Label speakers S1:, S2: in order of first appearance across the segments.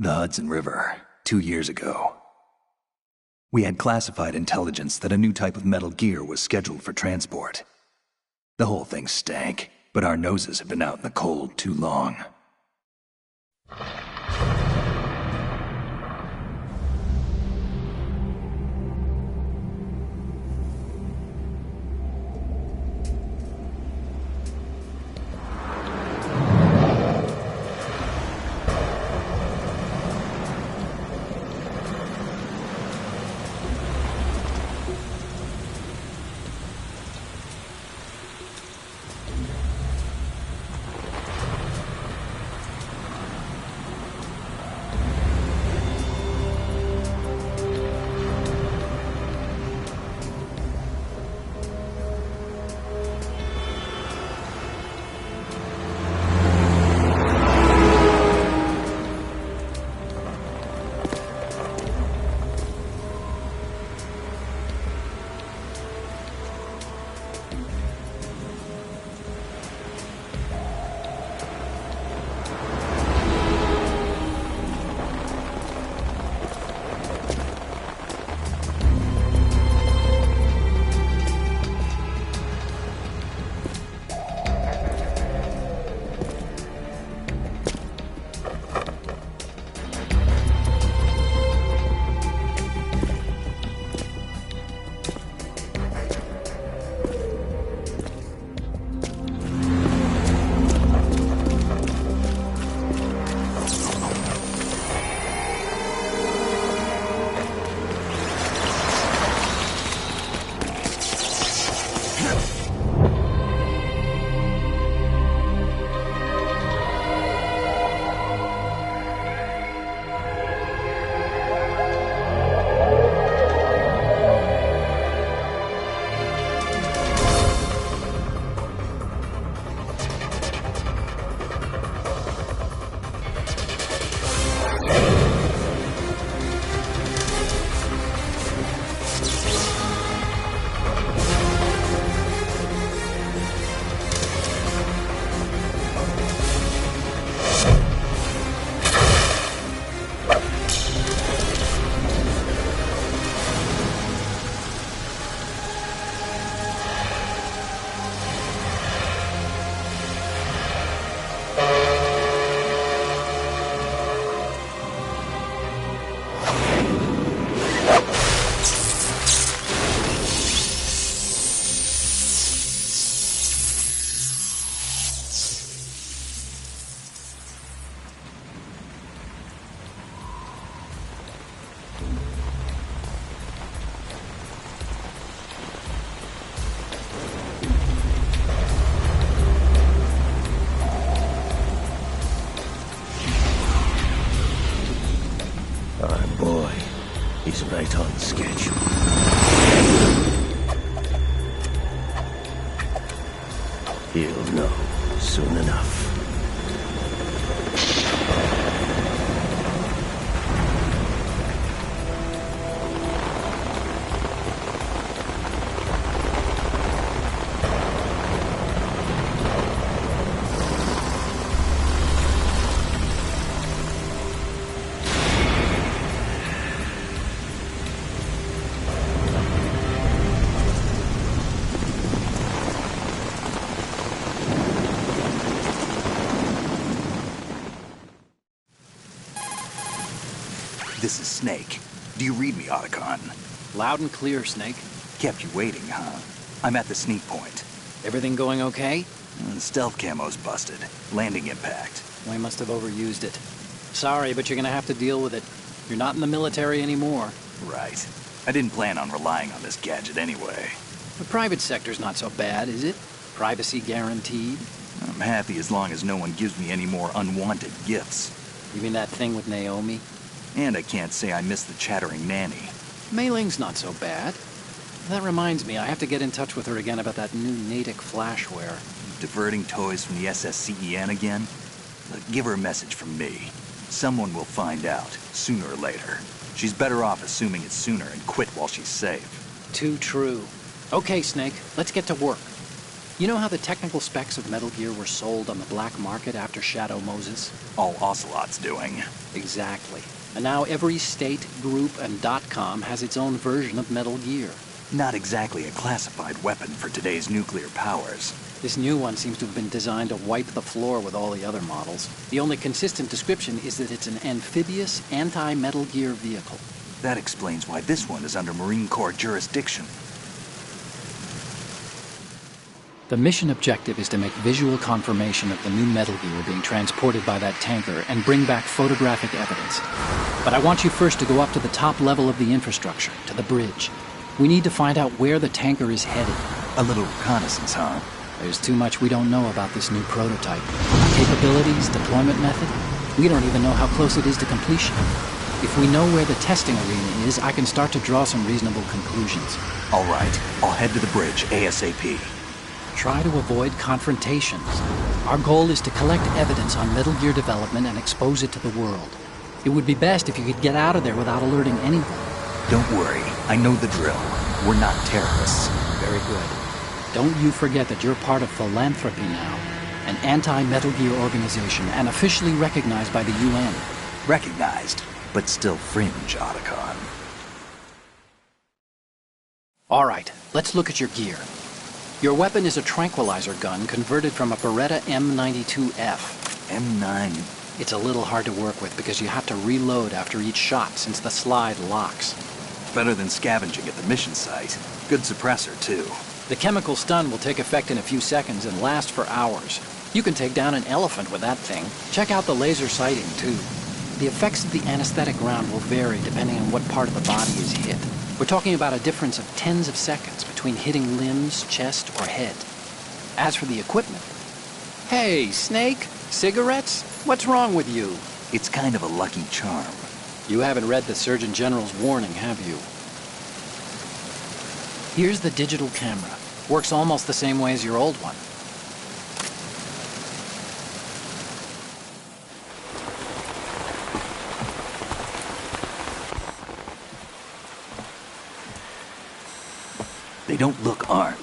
S1: The Hudson River, 2 years ago. We had classified intelligence that a new type of metal gear was scheduled for transport. The whole thing stank, but our noses had been out in the cold too long.
S2: Oh boy, he's right on schedule. He'll know soon enough.
S1: This is Snake. Do you read me, Otacon?
S3: Loud and clear, Snake.
S1: Kept you waiting, huh? I'm at the sneak point.
S3: Everything going okay?
S1: The stealth camo's busted. Landing impact.
S3: We must have overused it. Sorry, but you're gonna have to deal with it. You're not in the military anymore.
S1: Right. I didn't plan on relying on this gadget anyway.
S3: The private sector's not so bad, is it? Privacy guaranteed?
S1: I'm happy as long as no one gives me any more unwanted gifts.
S3: You mean that thing with Naomi?
S1: And I can't say I miss the chattering nanny.
S3: Mei Ling's not so bad. That reminds me, I have to get in touch with her again about that new Natick flashware.
S1: Diverting toys from the SSCEN again? Look, give her a message from me. Someone will find out, sooner or later. She's better off assuming it's sooner and quit while she's safe.
S3: Too true. Okay, Snake, let's get to work. You know how the technical specs of Metal Gear were sold on the black market after Shadow Moses?
S1: All Ocelot's doing.
S3: Exactly. And now every state, group, and .com has its own version of Metal Gear.
S1: Not exactly a classified weapon for today's nuclear powers.
S3: This new one seems to have been designed to wipe the floor with all the other models. The only consistent description is that it's an amphibious, anti-Metal Gear vehicle.
S1: That explains why this one is under Marine Corps jurisdiction.
S3: The mission objective is to make visual confirmation of the new Metal Gear being transported by that tanker and bring back photographic evidence. But I want you first to go up to the top level of the infrastructure, to the bridge. We need to find out where the tanker is headed.
S1: A little reconnaissance, huh?
S3: There's too much we don't know about this new prototype. Capabilities, deployment method. We don't even know how close it is to completion. If we know where the testing arena is, I can start to draw some reasonable conclusions.
S1: All right, I'll head to the bridge ASAP.
S3: Try to avoid confrontations. Our goal is to collect evidence on Metal Gear development and expose it to the world. It would be best if you could get out of there without alerting anyone.
S1: Don't worry, I know the drill. We're not terrorists.
S3: Very good. Don't you forget that you're part of Philanthropy now, an anti-Metal Gear organization and officially recognized by the UN.
S1: Recognized, but still fringe, Otacon.
S3: All right, let's look at your gear. Your weapon is a tranquilizer gun converted from a Beretta M92F.
S1: M9.
S3: It's a little hard to work with because you have to reload after each shot since the slide locks.
S1: Better than scavenging at the mission site. Good suppressor, too.
S3: The chemical stun will take effect in a few seconds and last for hours. You can take down an elephant with that thing. Check out the laser sighting, too. The effects of the anesthetic round will vary depending on what part of the body is hit. We're talking about a difference of tens of seconds between hitting limbs, chest, or head. As for the equipment... Hey, Snake? Cigarettes? What's wrong with you?
S1: It's kind of a lucky charm.
S3: You haven't read the Surgeon General's warning, have you? Here's the digital camera. Works almost the same way as your old one.
S1: They don't look armed.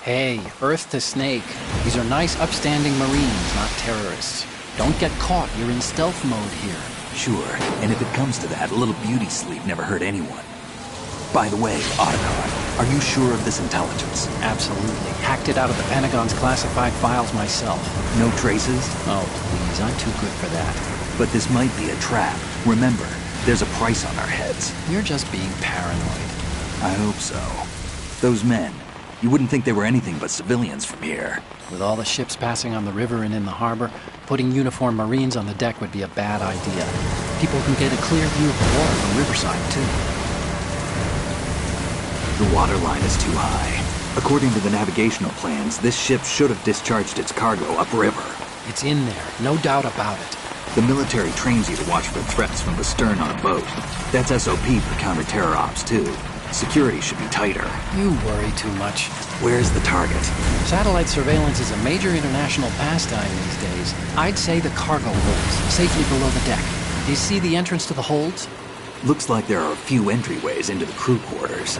S3: Hey, Earth to Snake. These are nice, upstanding Marines, not terrorists. Don't get caught. You're in stealth mode here.
S1: Sure, and if it comes to that, a little beauty sleep never hurt anyone. By the way, Otacon, are you sure of this intelligence?
S3: Absolutely. Hacked it out of the Pentagon's classified files myself.
S1: No traces?
S3: Oh, please, I'm too good for that.
S1: But this might be a trap. Remember, there's a price on our heads.
S3: You're just being paranoid.
S1: I hope so. Those men, you wouldn't think they were anything but civilians from here.
S3: With all the ships passing on the river and in the harbor, putting uniformed Marines on the deck would be a bad idea. People can get a clear view of the water from Riverside, too.
S1: The water line is too high. According to the navigational plans, this ship should have discharged its cargo upriver.
S3: It's in there, no doubt about it.
S1: The military trains you to watch for threats from the stern on a boat. That's SOP for counter-terror ops, too. Security should be tighter.
S3: You worry too much.
S1: Where's the target?
S3: Satellite surveillance is a major international pastime these days. I'd say the cargo holds, safely below the deck. Do you see the entrance to the holds?
S1: Looks like there are a few entryways into the crew quarters.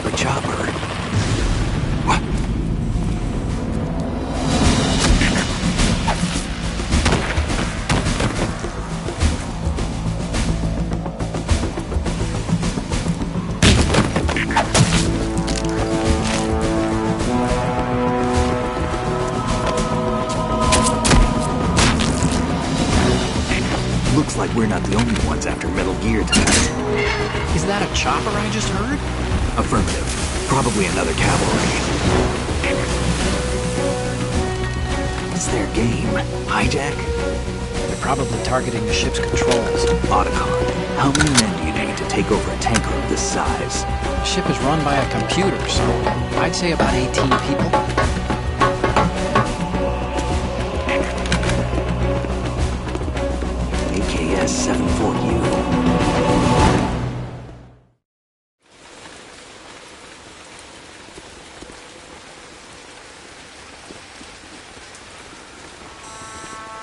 S1: A chopper. What? Looks like we're not the only ones after Metal Gear tonight.
S3: Is that a chopper I just heard?
S1: Affirmative. Probably another cavalry. What's their game? Hijack?
S3: They're probably targeting the ship's controls.
S1: Otacon, how many men do you need to take over a tanker of this size?
S3: The ship is run by a computer, so I'd say about 18 people.
S1: AKS 74U.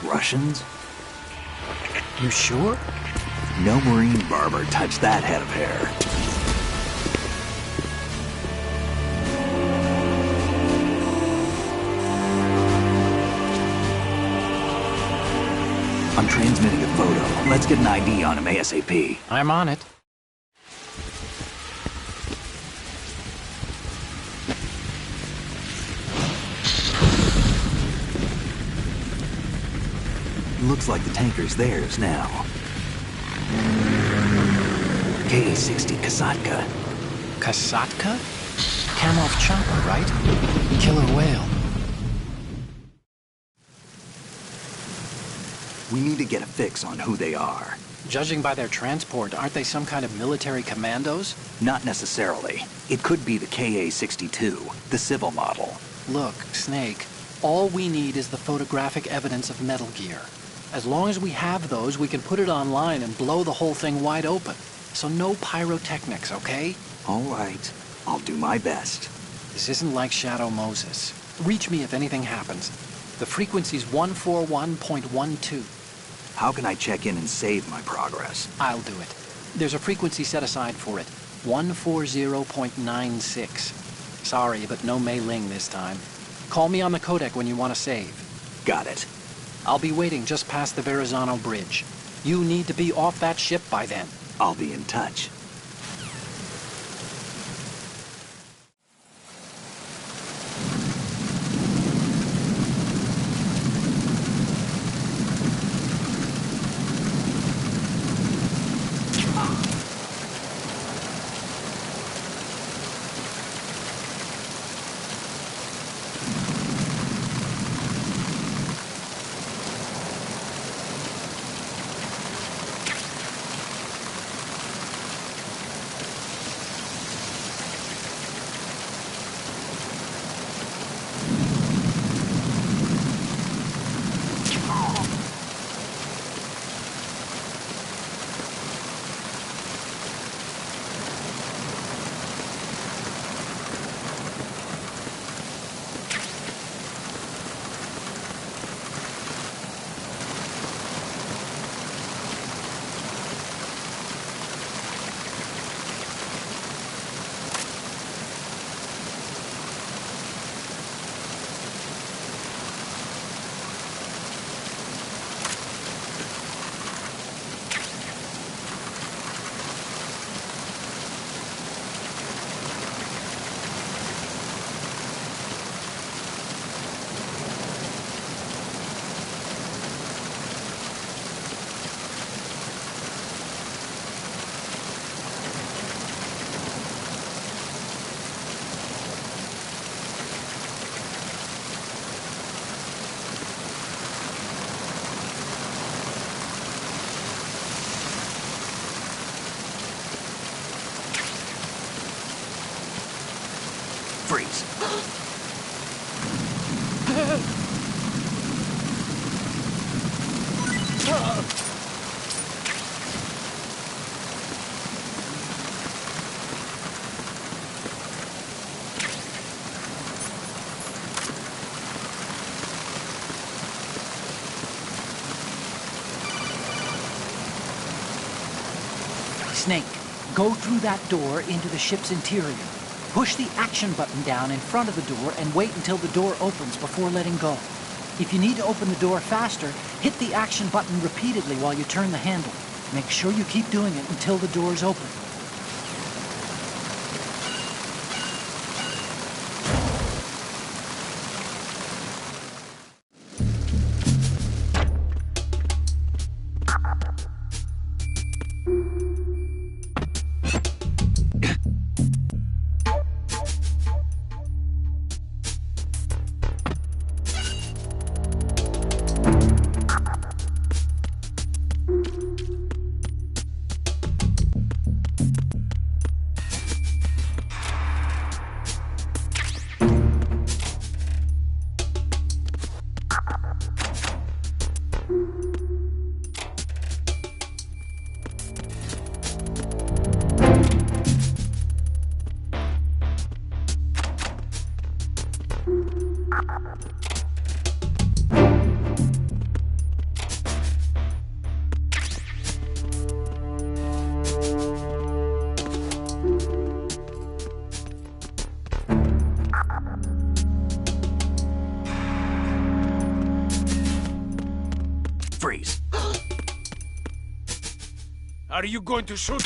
S1: Russians?
S3: You sure?
S1: No Marine barber touched that head of hair. I'm transmitting a photo. Let's get an ID on him ASAP.
S3: I'm on it.
S1: Looks like the tanker's theirs now. KA-60 Kasatka.
S3: Kasatka? Kamov chopper, right? Killer whale.
S1: We need to get a fix on who they are.
S3: Judging by their transport, aren't they some kind of military commandos?
S1: Not necessarily. It could be the KA-62, the civil model.
S3: Look, Snake, all we need is the photographic evidence of Metal Gear. As long as we have those, we can put it online and blow the whole thing wide open. So no pyrotechnics, okay?
S1: All right. I'll do my best.
S3: This isn't like Shadow Moses. Reach me if anything happens. The frequency's 141.12.
S1: How can I check in and save my progress?
S3: I'll do it. There's a frequency set aside for it. 140.96. Sorry, but no Mei Ling this time. Call me on the codec when you want to save.
S1: Got it.
S3: I'll be waiting just past the Verrazano Bridge. You need to be off that ship by then.
S1: I'll be in touch. Freeze.
S4: Snake, go through that door into the ship's interior. Push the action button down in front of the door and wait until the door opens before letting go. If you need to open the door faster, hit the action button repeatedly while you turn the handle. Make sure you keep doing it until the door's open.
S1: Freeze.
S5: Are you going to shoot?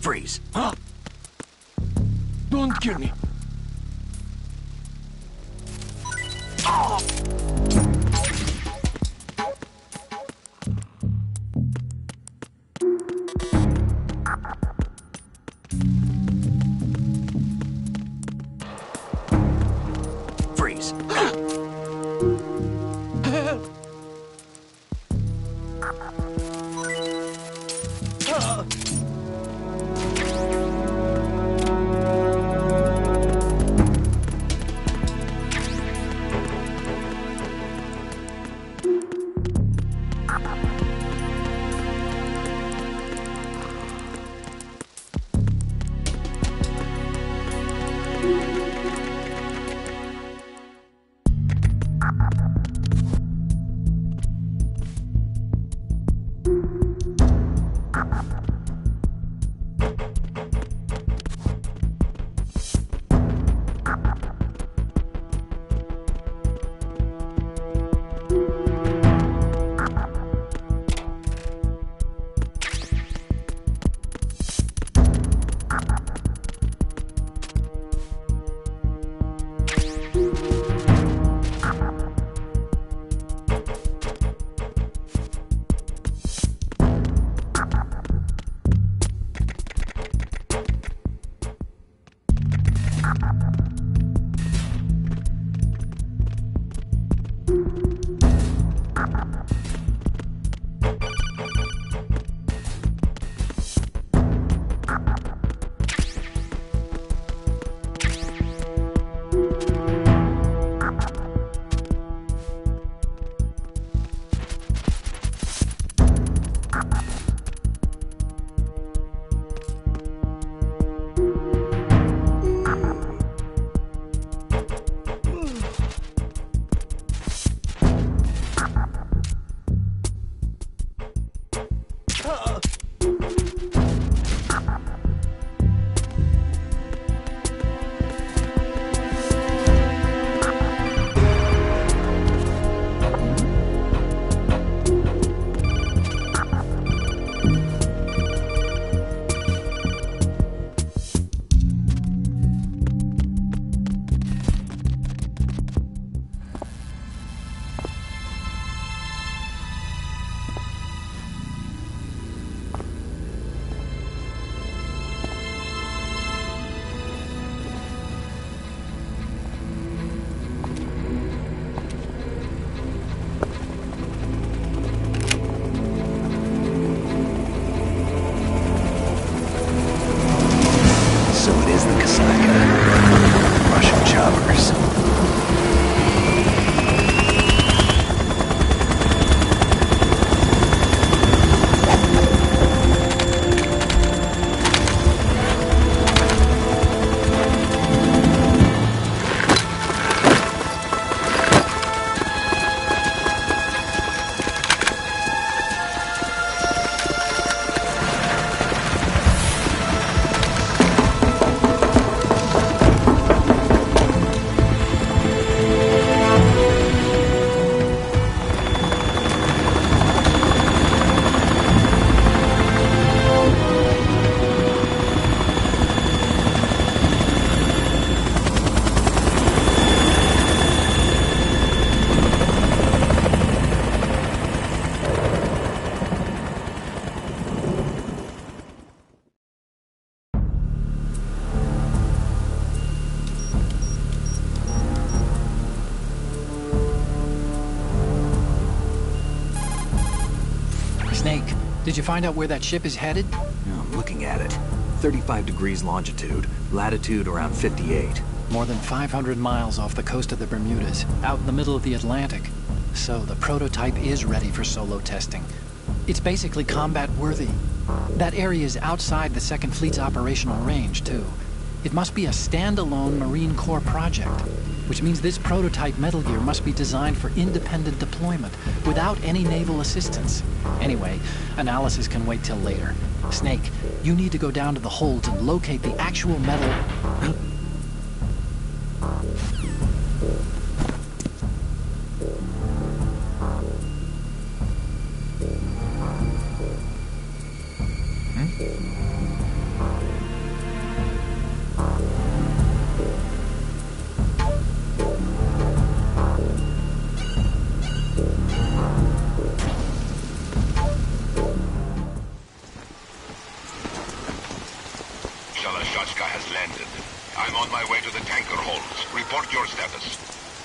S2: Freeze.
S5: Huh? Don't kill me.
S2: Freeze.
S3: Did you find out where that ship is headed?
S2: I'm looking at it. 35 degrees longitude, latitude around 58.
S3: More than 500 miles off the coast of the Bermudas, out in the middle of the Atlantic. So the prototype is ready for solo testing. It's basically combat-worthy. That area is outside the Second Fleet's operational range, too. It must be a standalone Marine Corps project, which means this prototype Metal Gear must be designed for independent deployment, without any naval assistance. Anyway, analysis can wait till later. Snake, you need to go down to the holds and locate the actual metal...
S6: has landed. I'm on my way to the tanker holds. Report your status.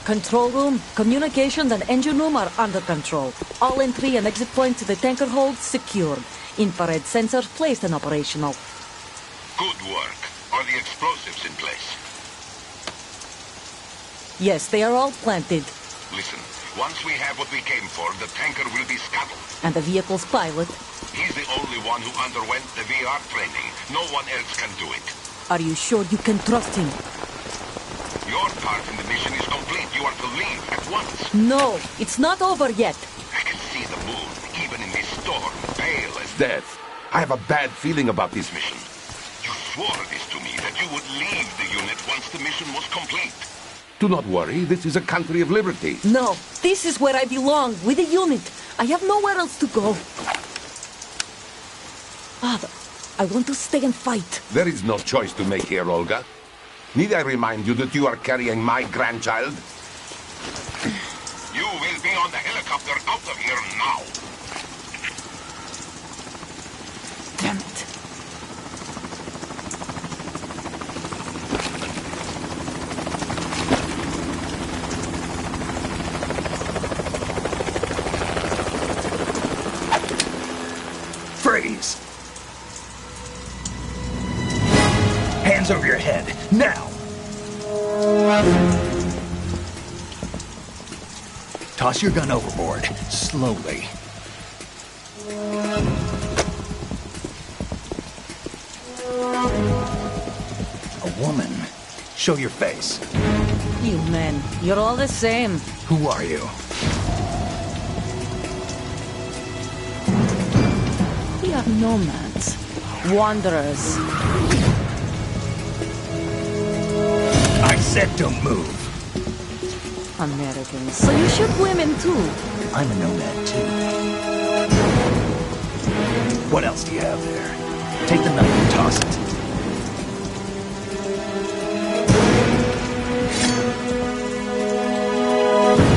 S7: Control room, communications and engine room are under control. All entry and exit points to the tanker holds secured. Infrared sensors placed and operational.
S6: Good work. Are the explosives in place?
S7: Yes, they are all planted.
S6: Listen, once we have what we came for, the tanker will be scuttled.
S7: And the vehicle's pilot?
S6: He's the only one who underwent the VR training. No one else can do it.
S7: Are you sure you can trust him?
S6: Your part in the mission is complete. You are to leave at once.
S7: No, it's not over yet.
S6: I can see the moon, even in this storm, pale as death. I have a bad feeling about this mission. You swore this to me, that you would leave the unit once the mission was complete. Do not worry, this is a country of liberty.
S7: No, this is where I belong, with the unit. I have nowhere else to go. Father, I want to stay and fight.
S6: There is no choice to make here, Olga. Need I remind you that you are carrying my grandchild? You will be on the helicopter out of here now.
S7: Damn it.
S1: Freeze! Hands over your head, now! Toss your gun overboard, slowly. A woman. Show your face.
S7: You men, you're all the same.
S1: Who are you?
S7: We are nomads. Wanderers.
S1: I said don't move.
S7: Americans. So you shoot women too.
S1: I'm a nomad too. What else do you have there? Take the knife and toss it.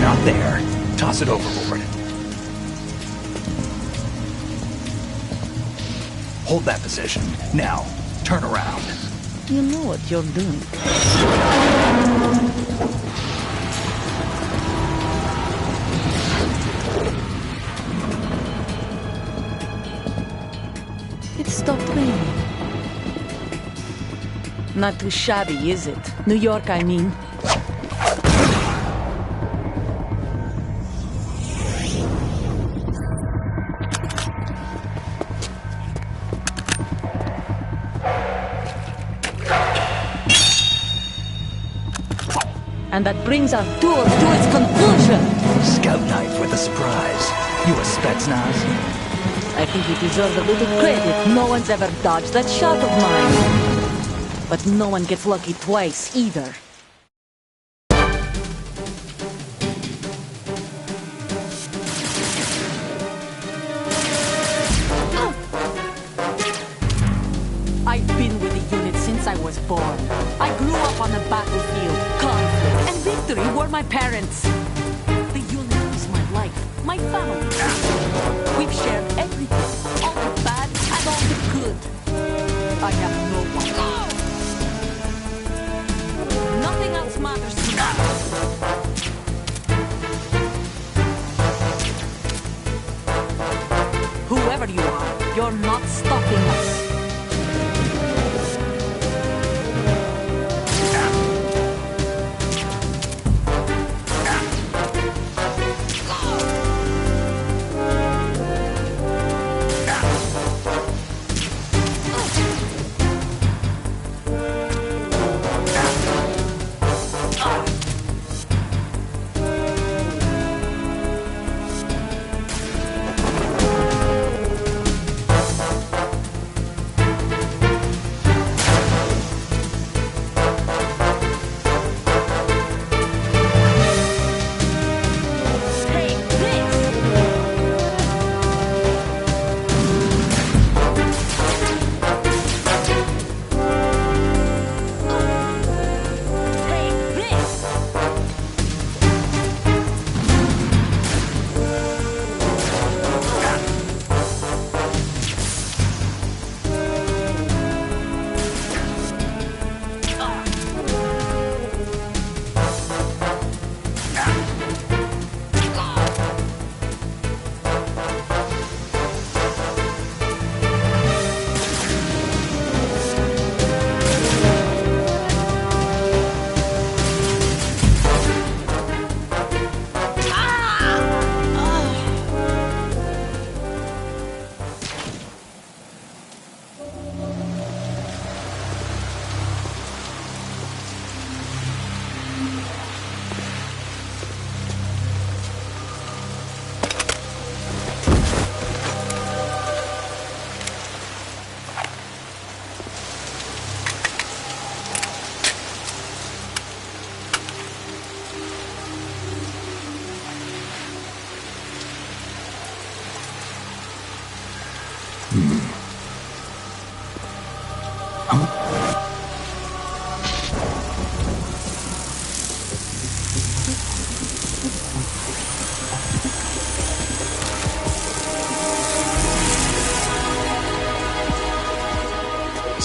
S1: Not there. Toss it overboard. Hold that position. Now, turn around.
S7: You know what you're doing. It stopped raining. Not too shabby, is it? New York, I mean. And that brings our tour to its conclusion.
S1: Scout knife with a surprise. You a Spetsnaz?
S7: I think you deserve a little credit. No one's ever dodged that shot of mine. But no one gets lucky twice, either. I've been with the unit since I was born. I grew up on the battlefield. Conflict and victory were my parents. The unit is my life, my family. We've shared everything, all the bad and all the good. I have no one. Nothing else matters to me. Whoever you are,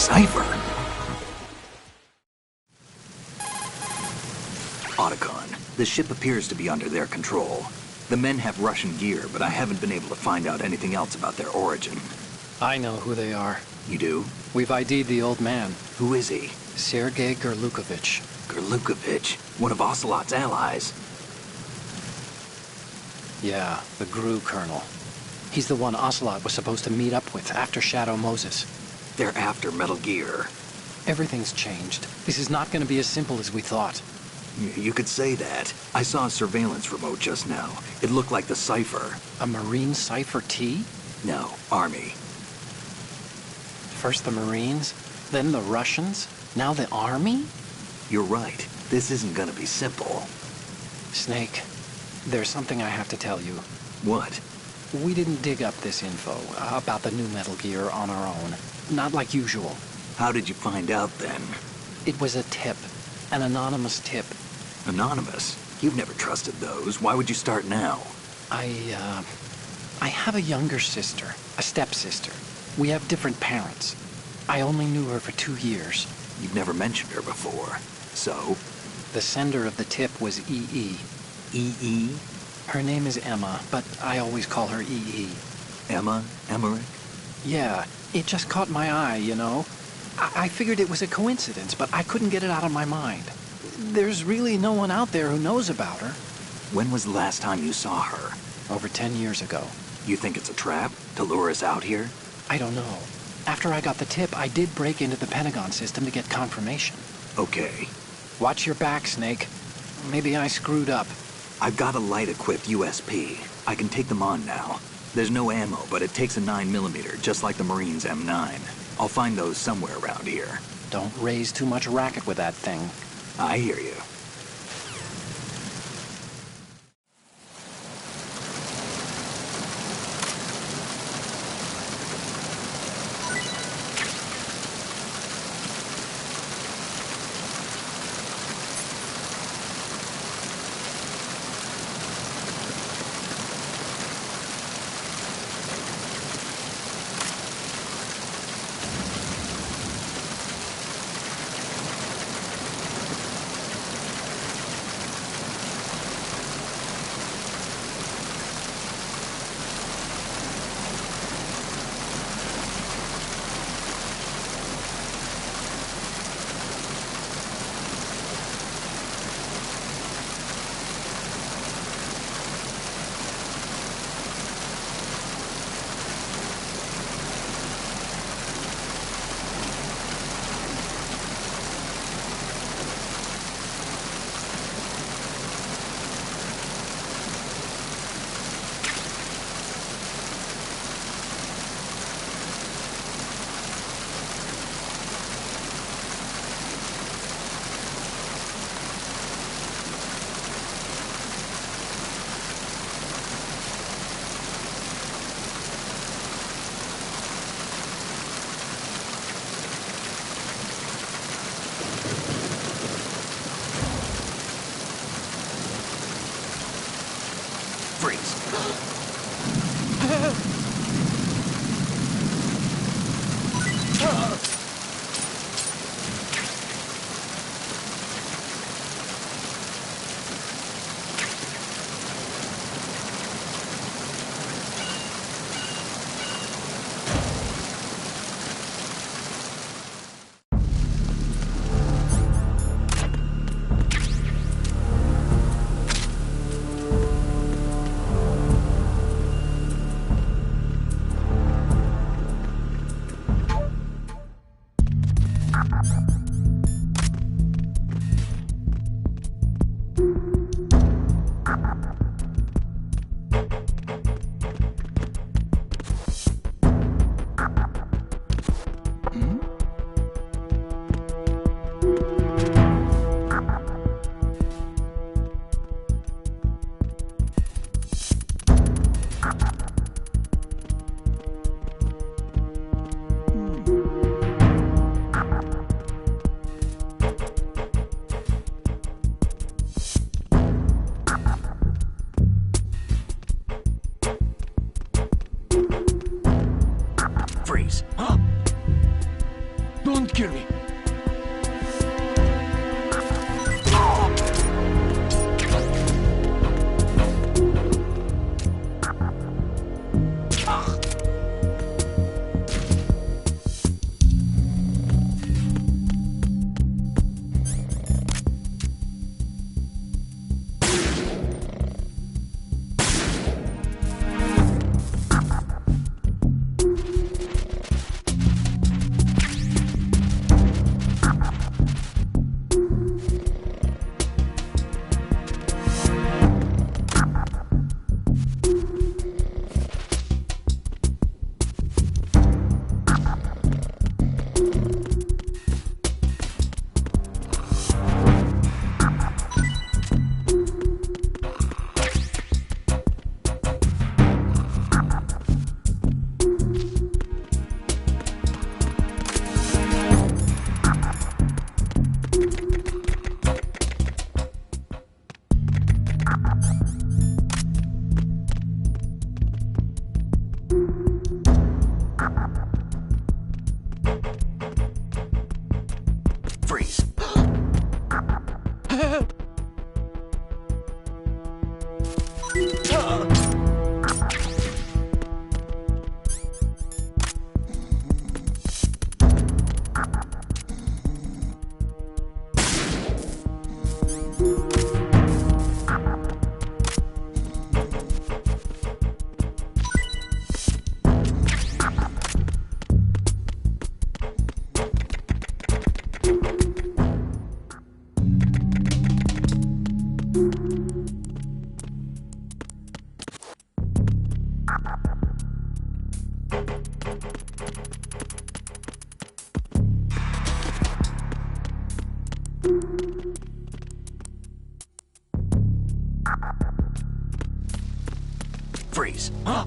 S2: cipher. Otacon, the ship appears to be under their control. The men have Russian gear, but I haven't been able to find out anything else about their origin.
S3: I know who they are.
S2: You do?
S3: We've ID'd the old man,
S2: Who is he?
S3: Sergei Gerlukovich.
S2: Gerlukovich, one of Ocelot's allies.
S3: Yeah, the GRU colonel. He's the one Ocelot was supposed to meet up with after Shadow Moses.
S2: They're after Metal Gear.
S3: Everything's changed. This is not going to be as simple as we thought.
S2: You could say that. I saw a surveillance remote just now. It looked like the cipher.
S3: A Marine Cipher T?
S2: No, Army.
S3: First the Marines, then the Russians, now the Army?
S2: You're right. This isn't gonna be simple.
S3: Snake, there's something I have to tell you.
S2: What?
S3: We didn't dig up this info about the new Metal Gear on our own. Not like usual.
S2: How did you find out then?
S3: It was a tip. An anonymous tip.
S2: Anonymous? You've never trusted those. Why would you start now?
S3: I have a younger sister, a stepsister. We have different parents. I only knew her for 2 years.
S2: You've never mentioned her before. So?
S3: The sender of the tip was EE.
S2: EE?
S3: Her name is Emma, but I always call her EE.
S2: Emma? Emmerich?
S3: Yeah, it just caught my eye, you know? I figured it was a coincidence, but I couldn't get it out of my mind. There's really no one out there who knows about her.
S2: When was the last time you saw her?
S3: Over 10 years ago.
S2: You think it's a trap? To lure us out here?
S3: I don't know. After I got the tip, I did break into the Pentagon system to get confirmation.
S2: Okay.
S3: Watch your back, Snake. Maybe I screwed up.
S2: I've got a light-equipped USP. I can take them on now. There's no ammo, but it takes a 9mm, just like the Marines' M9. I'll find those somewhere around here.
S3: Don't raise too much racket with that thing.
S2: I hear you. Freeze.
S5: Huh?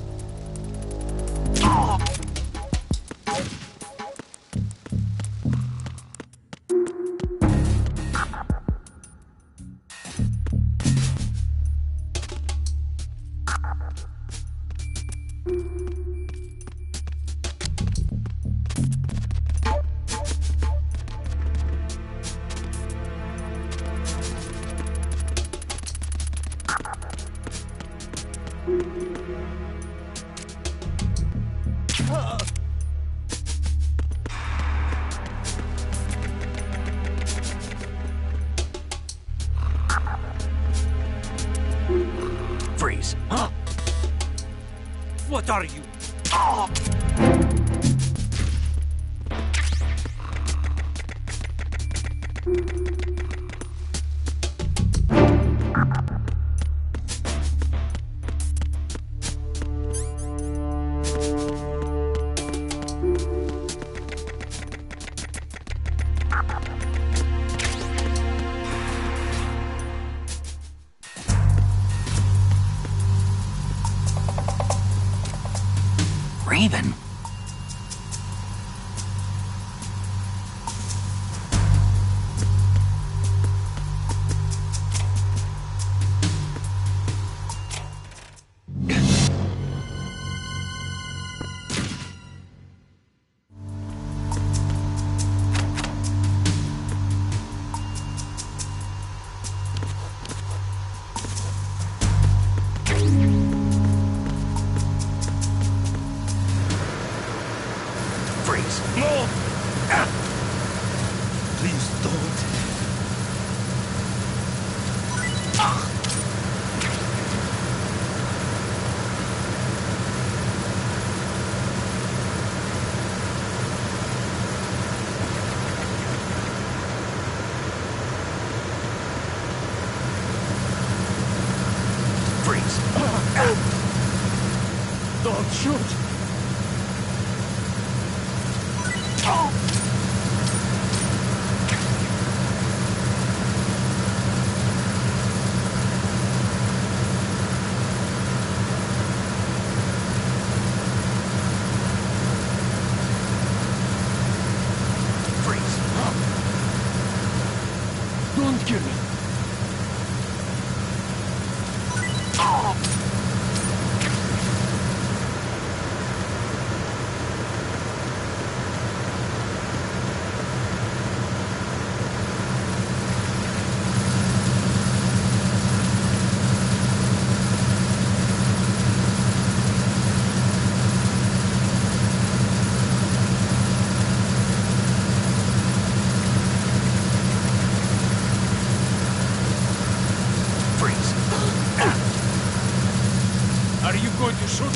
S2: Freeze.
S5: Huh? What are you?
S2: Raven. Freeze.
S5: No! Please don't.
S2: Freeze.
S5: Don't shoot!
S2: Freeze.
S5: Don't kill me!
S2: Freeze.
S5: Are you going to shoot?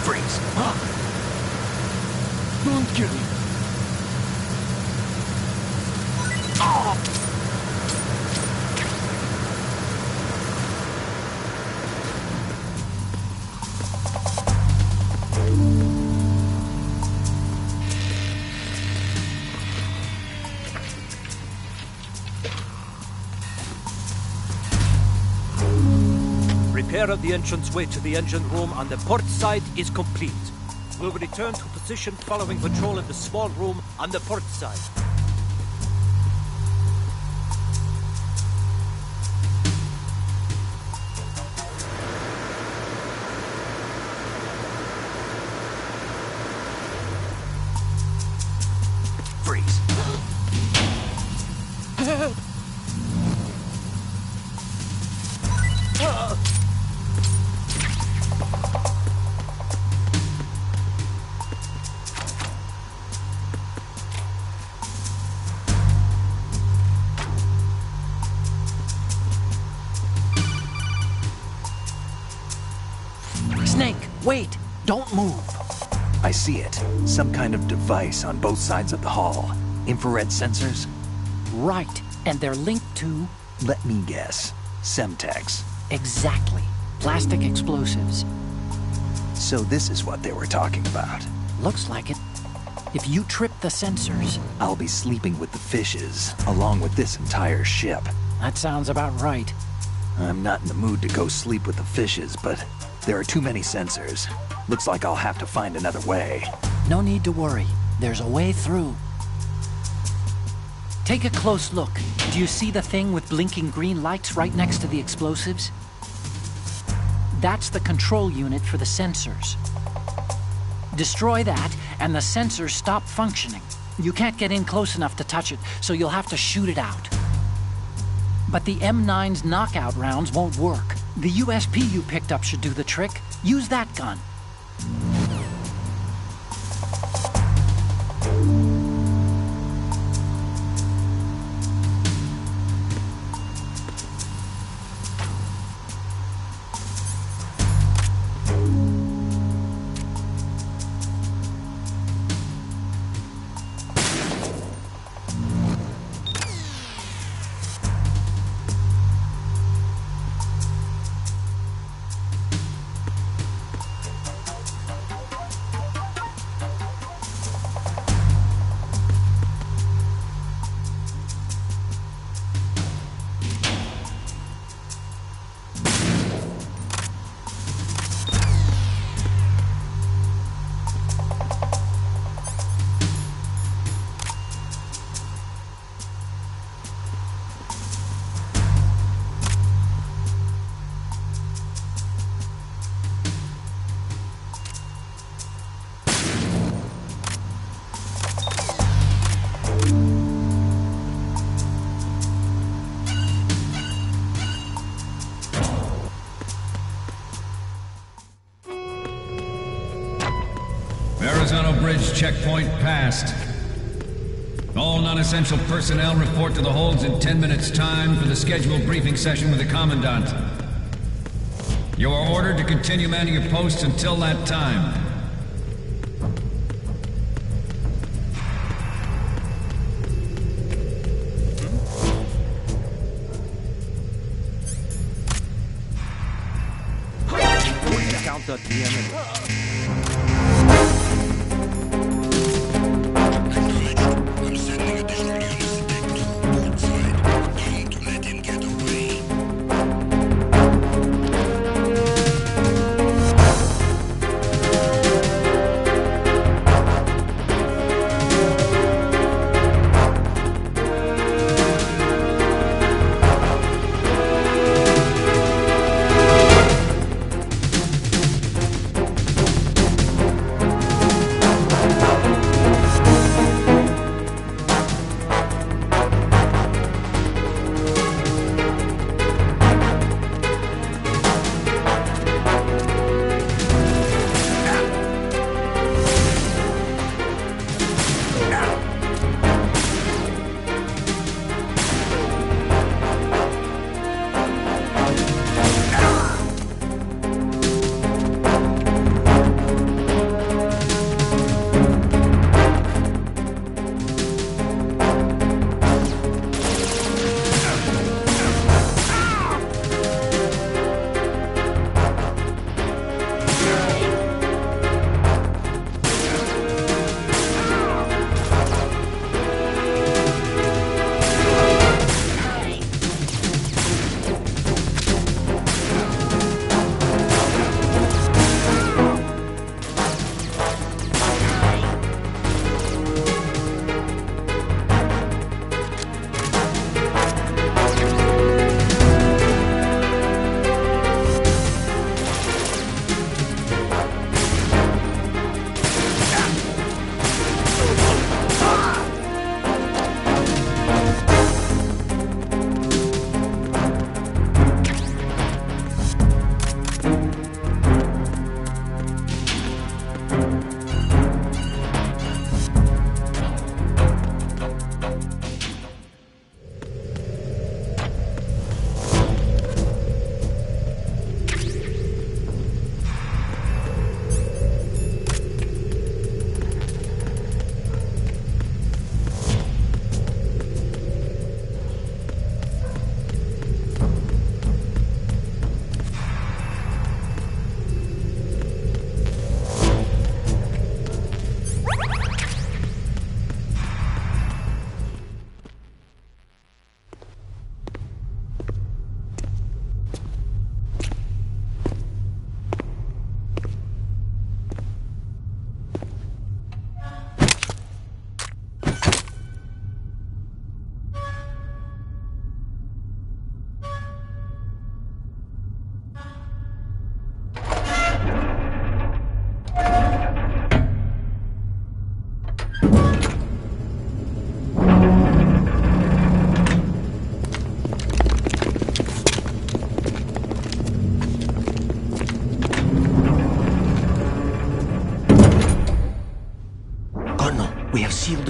S2: Freeze.
S5: Don't kill me!
S8: Repair of the entranceway to the engine room on the port side is complete. We'll return to position following patrol in the small room on the port side.
S5: ahead!
S4: Snake, wait! Don't move!
S1: I see it. Some kind of device on both sides of the hall. Infrared sensors?
S4: Right, and they're linked to...
S1: Let me guess. Semtex.
S4: Exactly. Plastic explosives.
S1: So this is what they were talking about.
S4: Looks like it. If you trip the sensors...
S1: I'll be sleeping with the fishes, along with this entire ship.
S4: That sounds about right.
S1: I'm not in the mood to go sleep with the fishes, but there are too many sensors. Looks like I'll have to find another way.
S4: No need to worry. There's a way through. Take a close look. Do you see the thing with blinking green lights right next to the explosives? That's the control unit for the sensors. Destroy that, and the sensors stop functioning. You can't get in close enough to touch it, so you'll have to shoot it out. But the M9's knockout rounds won't work. The USP you picked up should do the trick. Use that gun.
S9: Verrazano Bridge checkpoint passed. All non-essential personnel report to the holds in 10 minutes' time for the scheduled briefing session with the Commandant. You are ordered to continue manning your posts until that time.
S8: Counter the enemy.
S10: I'm sending additional units to take port side. Don't let him get away.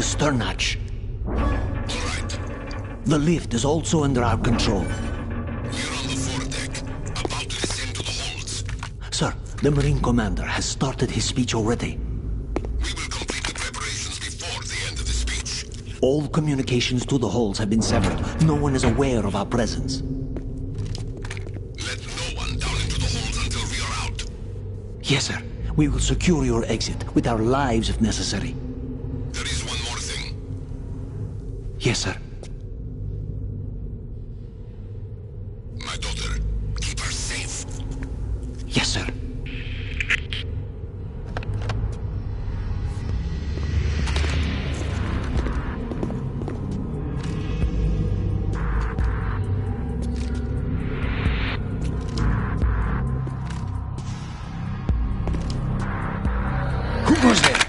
S11: stern hatch.
S10: All right.
S11: The lift is also under our control.
S10: We're on the foredeck, about to descend to the holds.
S11: Sir, the Marine Commander has started his speech already.
S10: We will complete the preparations before the end of the speech.
S11: All communications to the holds have been severed. No one is aware of our presence.
S10: Let no one down into the holds until we are out.
S11: Yes, sir. We will secure your exit with our lives if necessary.
S10: There is one more thing.
S11: Yes, sir.
S10: My daughter, keep her safe.
S11: Yes, sir.
S3: Who goes there?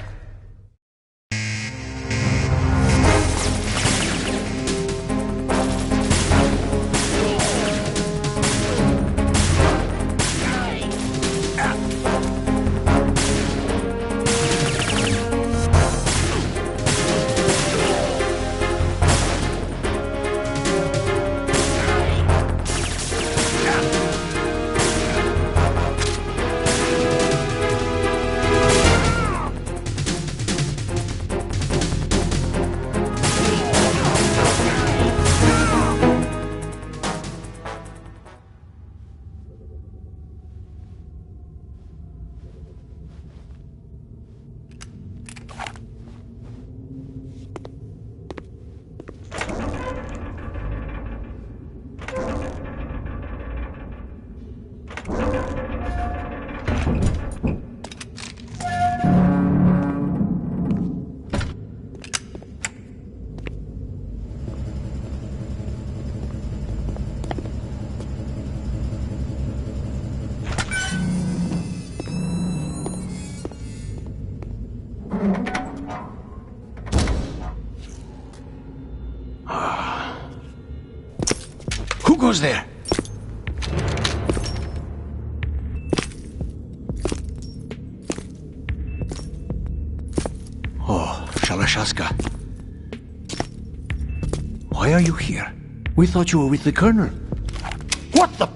S3: Who goes there?
S11: Oh, Shalashaska. Why are you here? We thought you were with the Colonel.
S3: What the?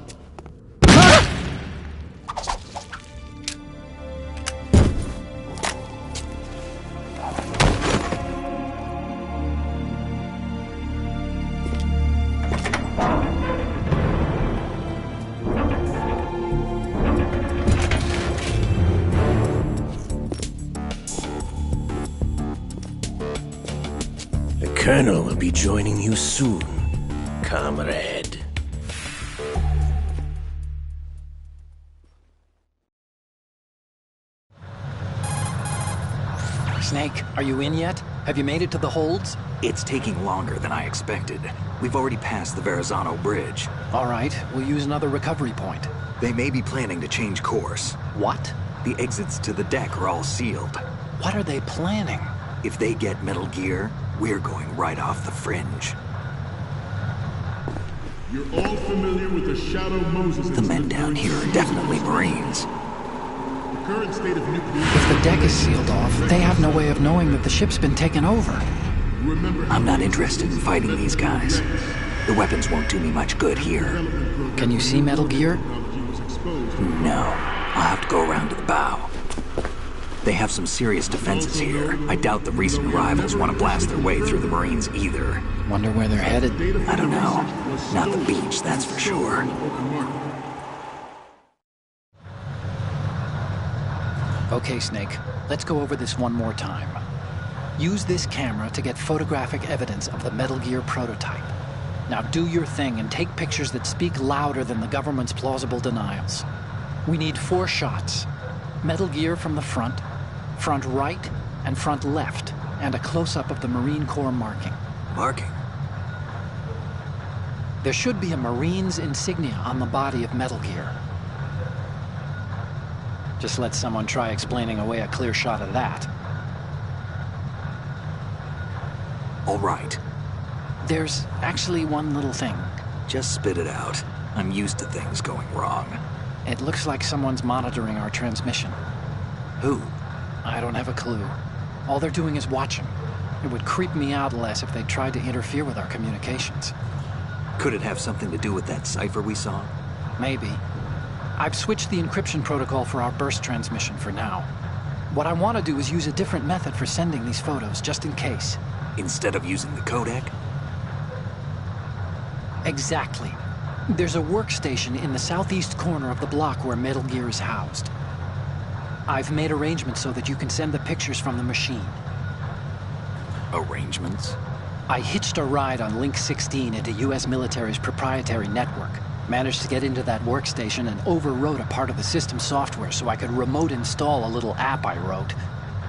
S12: The Colonel will be joining you soon, comrade.
S3: Snake, are you in yet? Have you made it to the holds?
S2: It's taking longer than I expected. We've already passed the Verrazano Bridge.
S3: All right, we'll use another recovery point.
S2: They may be planning to change course.
S3: What?
S2: The exits to the deck are all sealed.
S3: What are they planning?
S2: If they get Metal Gear, we're going right off the fringe.
S5: You're all familiar with the Shadow Moses.
S2: The men down here are definitely Marines.
S5: The current state of nuclear...
S3: If the deck is sealed off, they have no way of knowing that the ship's been taken over.
S2: I'm not interested in fighting these guys. The weapons won't do me much good here.
S3: Can you see Metal Gear?
S2: No. I'll have to go around to the bow. They have some serious defenses here. I doubt the recent arrivals want to blast their way through the Marines either.
S3: Wonder where they're headed.
S2: I don't know. Not the beach, that's for sure.
S3: Okay, Snake. Let's go over this one more time. Use this camera to get photographic evidence of the Metal Gear prototype. Now do your thing and take pictures that speak louder than the government's plausible denials. We need 4 shots. Metal Gear from the front right, and front left, and a close-up of the Marine Corps marking.
S2: Marking?
S3: There should be a Marine's insignia on the body of Metal Gear. Just let someone try explaining away a clear shot of that.
S2: All right.
S3: There's actually one little thing.
S2: Just spit it out. I'm used to things going wrong.
S3: It looks like someone's monitoring our transmission.
S2: Who?
S3: I don't have a clue. All they're doing is watching. It would creep me out less if they tried to interfere with our communications.
S2: Could it have something to do with that cipher we saw?
S3: Maybe. I've switched the encryption protocol for our burst transmission for now. What I want to do is use a different method for sending these photos, just in case.
S2: Instead of using the codec?
S3: Exactly. There's a workstation in the southeast corner of the block where Metal Gear is housed. I've made arrangements so that you can send the pictures from the machine.
S2: Arrangements?
S3: I hitched a ride on Link 16 into U.S. military's proprietary network. Managed to get into that workstation and overwrote a part of the system software so I could remote install a little app I wrote.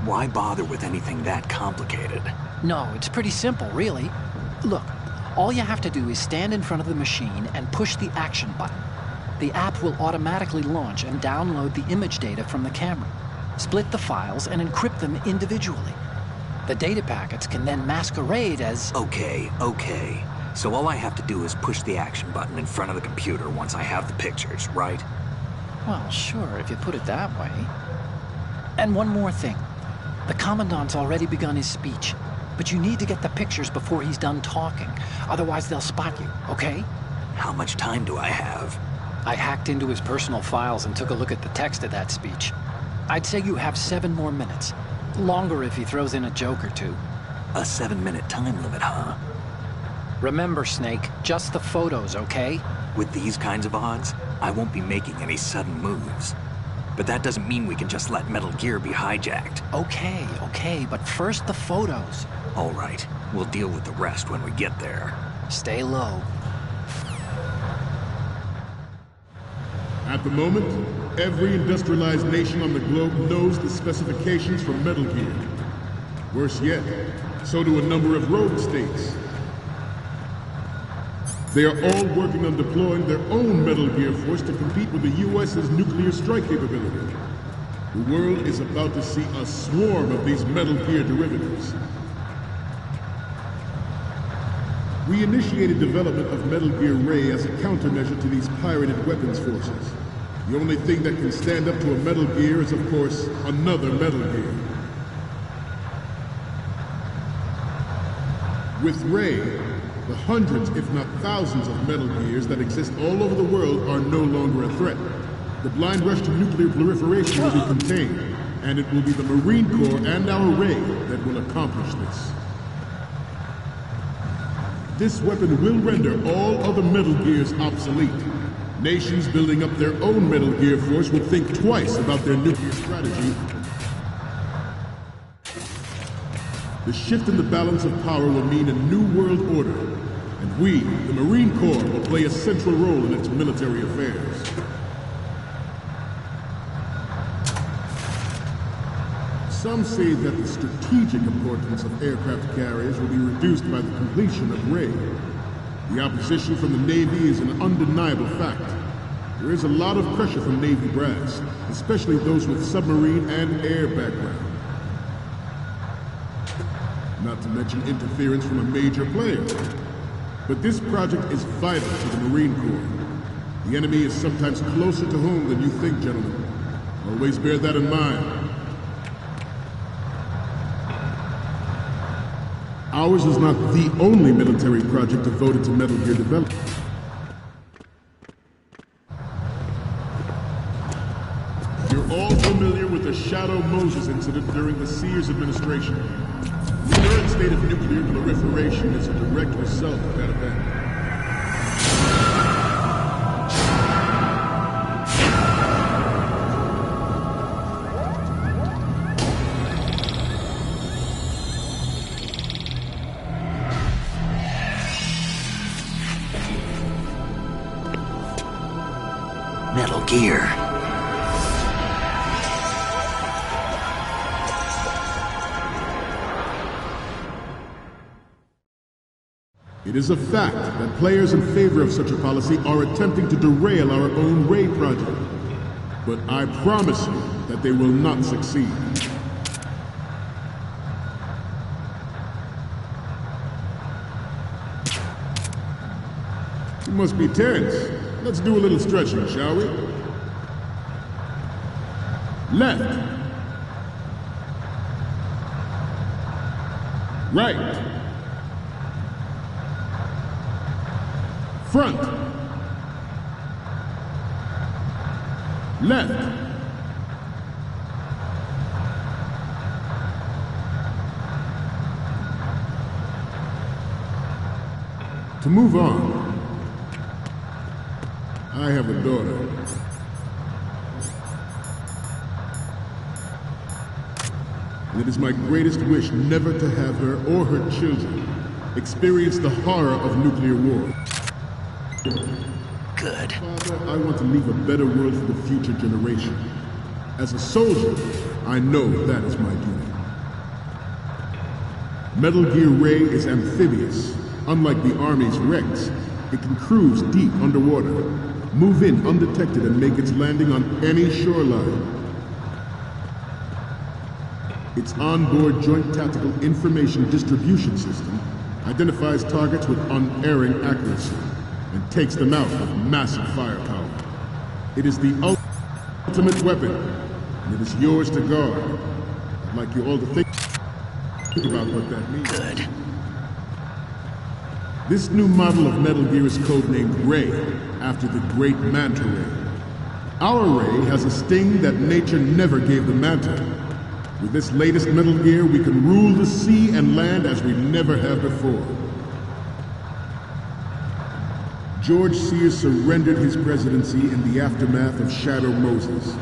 S2: Why bother with anything that complicated?
S3: No, it's pretty simple, really. Look, all you have to do is stand in front of the machine and push the action button. The app will automatically launch and download the image data from the camera, split the files, and encrypt them individually. The data packets can then masquerade as...
S2: Okay. So all I have to do is push the action button in front of the computer once I have the pictures, right?
S3: Well, sure, if you put it that way. And one more thing. The Commandant's already begun his speech, but you need to get the pictures before he's done talking. Otherwise, they'll spot you, okay?
S2: How much time do I have?
S3: I hacked into his personal files and took a look at the text of that speech. I'd say you have 7 more minutes. Longer if he throws in a joke or two.
S2: A 7-minute time limit, huh?
S3: Remember, Snake, just the photos, okay?
S2: With these kinds of odds, I won't be making any sudden moves. But that doesn't mean we can just let Metal Gear be hijacked.
S3: Okay, but first the photos.
S2: All right, we'll deal with the rest when we get there.
S3: Stay low.
S5: At the moment, every industrialized nation on the globe knows the specifications for Metal Gear. Worse yet, so do a number of rogue states. They are all working on deploying their own Metal Gear force to compete with the U.S.'s nuclear strike capability. The world is about to see a swarm of these Metal Gear derivatives. We initiated development of Metal Gear Ray as a countermeasure to these pirated weapons forces. The only thing that can stand up to a Metal Gear is, of course, another Metal Gear. With Ray, the hundreds, if not thousands, of Metal Gears that exist all over the world are no longer a threat. The blind rush to nuclear proliferation will be contained, and it will be the Marine Corps and our Ray that will accomplish this. This weapon will render all other Metal Gears obsolete. Nations building up their own Metal Gear force will think twice about their nuclear strategy. The shift in the balance of power will mean a new world order, and we, the Marine Corps, will play a central role in its military affairs. Some say that the strategic importance of aircraft carriers will be reduced by the completion of Ray. The opposition from the Navy is an undeniable fact. There is a lot of pressure from Navy brass, especially those with submarine and air background. Not to mention interference from a major player. But this project is vital to the Marine Corps. The enemy is sometimes closer to home than you think, gentlemen. Always bear that in mind. Ours is not the only military project devoted to Metal Gear development. You're all familiar with the Shadow Moses incident during the Sears administration. The current state of nuclear proliferation is a direct result of that event.
S2: Metal Gear.
S5: It is a fact that players in favor of such a policy are attempting to derail our own Ray project. But I promise you that they will not succeed. You must be tense. Let's do a little stretching, shall we? Left. Right. Front. Left. To move on, I have a daughter. And it is my greatest wish never to have her or her children experience the horror of nuclear war.
S12: Good.
S5: Father, I want to leave a better world for the future generation. As a soldier, I know that is my duty. Metal Gear Ray is amphibious. Unlike the Army's Rex, it can cruise deep underwater, move in undetected and make its landing on any shoreline. Its onboard Joint Tactical Information Distribution System identifies targets with unerring accuracy and takes them out with massive firepower. It is the ultimate weapon, and it is yours to guard. I'd like you all to think about what that means.
S12: Good.
S5: This new model of Metal Gear is codenamed Ray, after the great Manta Ray. Our Ray has a sting that nature never gave the Manta. With this latest Metal Gear, we can rule the sea and land as we never have before. George Sears surrendered his presidency in the aftermath of Shadow Moses.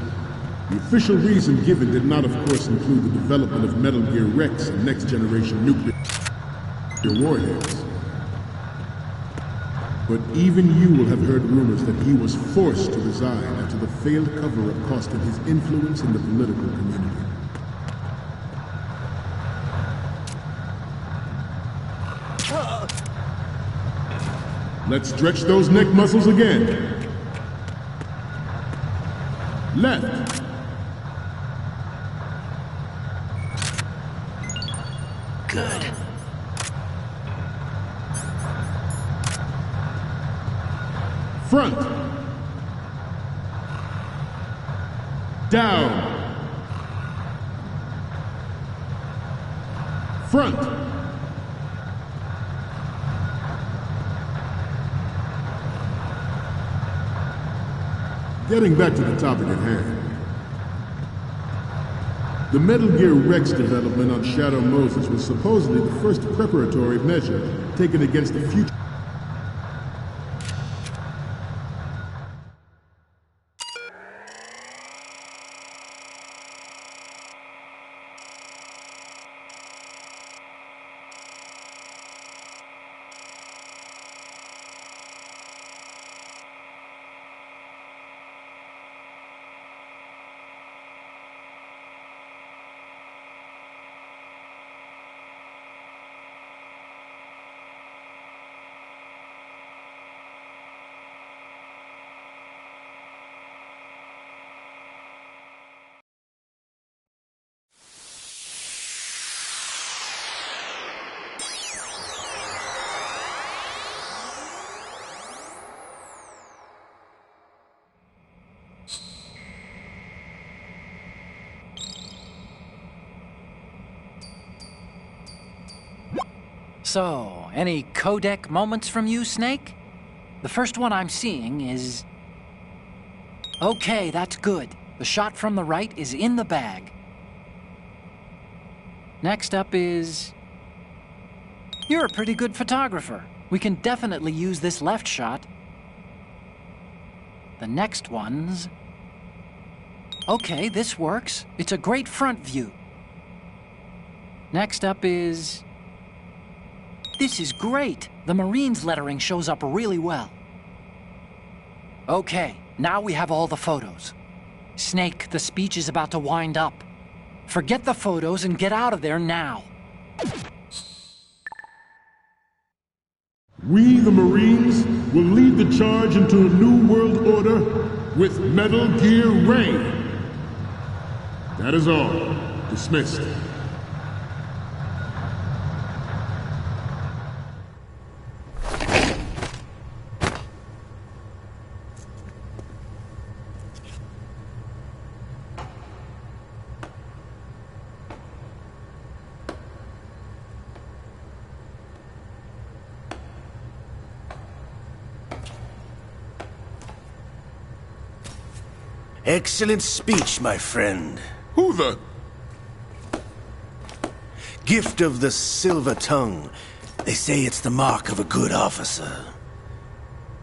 S5: The official reason given did not, of course, include the development of Metal Gear Rex and next-generation nuclear warheads. But even you will have heard rumors that he was forced to resign after the failed cover-up cost him his influence in the political community. Let's stretch those neck muscles again. Left.
S12: Good.
S5: Front. Down. Front. Getting back to the topic at hand. The Metal Gear Rex development on Shadow Moses was supposedly the first preparatory measure taken against the future.
S4: So, any codec moments from you, Snake? The first one I'm seeing is... Okay, that's good. The shot from the right is in the bag. Next up is... You're a pretty good photographer. We can definitely use this left shot. The next one's... Okay, this works. It's a great front view. Next up is... This is great. The Marines lettering shows up really well. Okay, now we have all the photos. Snake, the speech is about to wind up. Forget the photos and get out of there now.
S5: We, the Marines, will lead the charge into a new world order with Metal Gear Ray. That is all. Dismissed.
S12: Excellent speech, my friend.
S5: Who the...
S12: Gift of the silver tongue. They say it's the mark of a good officer.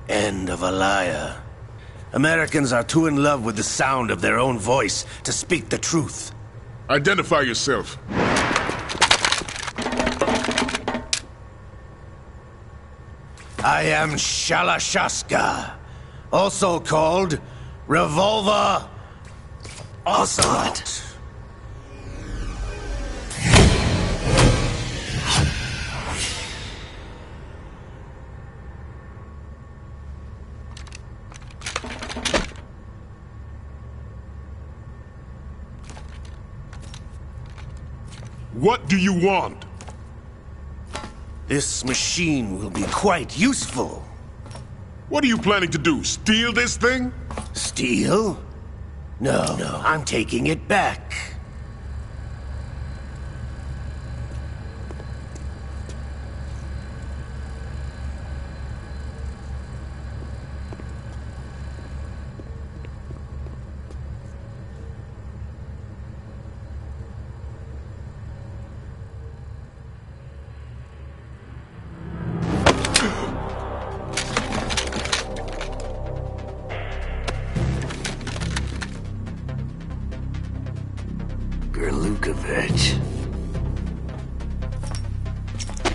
S12: And of a liar. Americans are too in love with the sound of their own voice to speak the truth.
S5: Identify yourself.
S12: I am Shalashaska, also called Revolver Ocelot.
S5: What do you want?
S12: This machine will be quite useful.
S5: What are you planning to do? Steal this thing?
S12: Steal? No, I'm taking it back.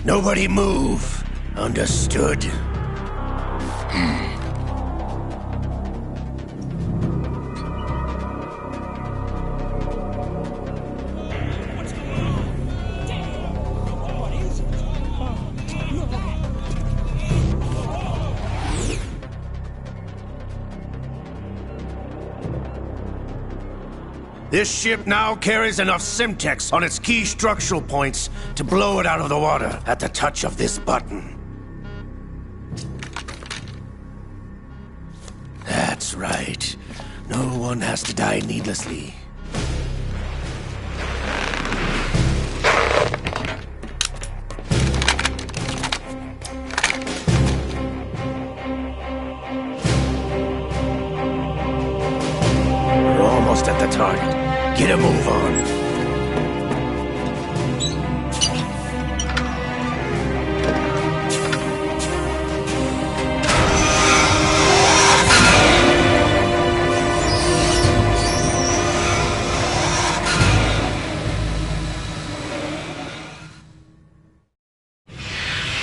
S12: Nobody move. Understood? This ship now carries enough Simtex on its key structural points to blow it out of the water at the touch of this button. That's right. No one has to die needlessly. We're almost at the target. Get a move on.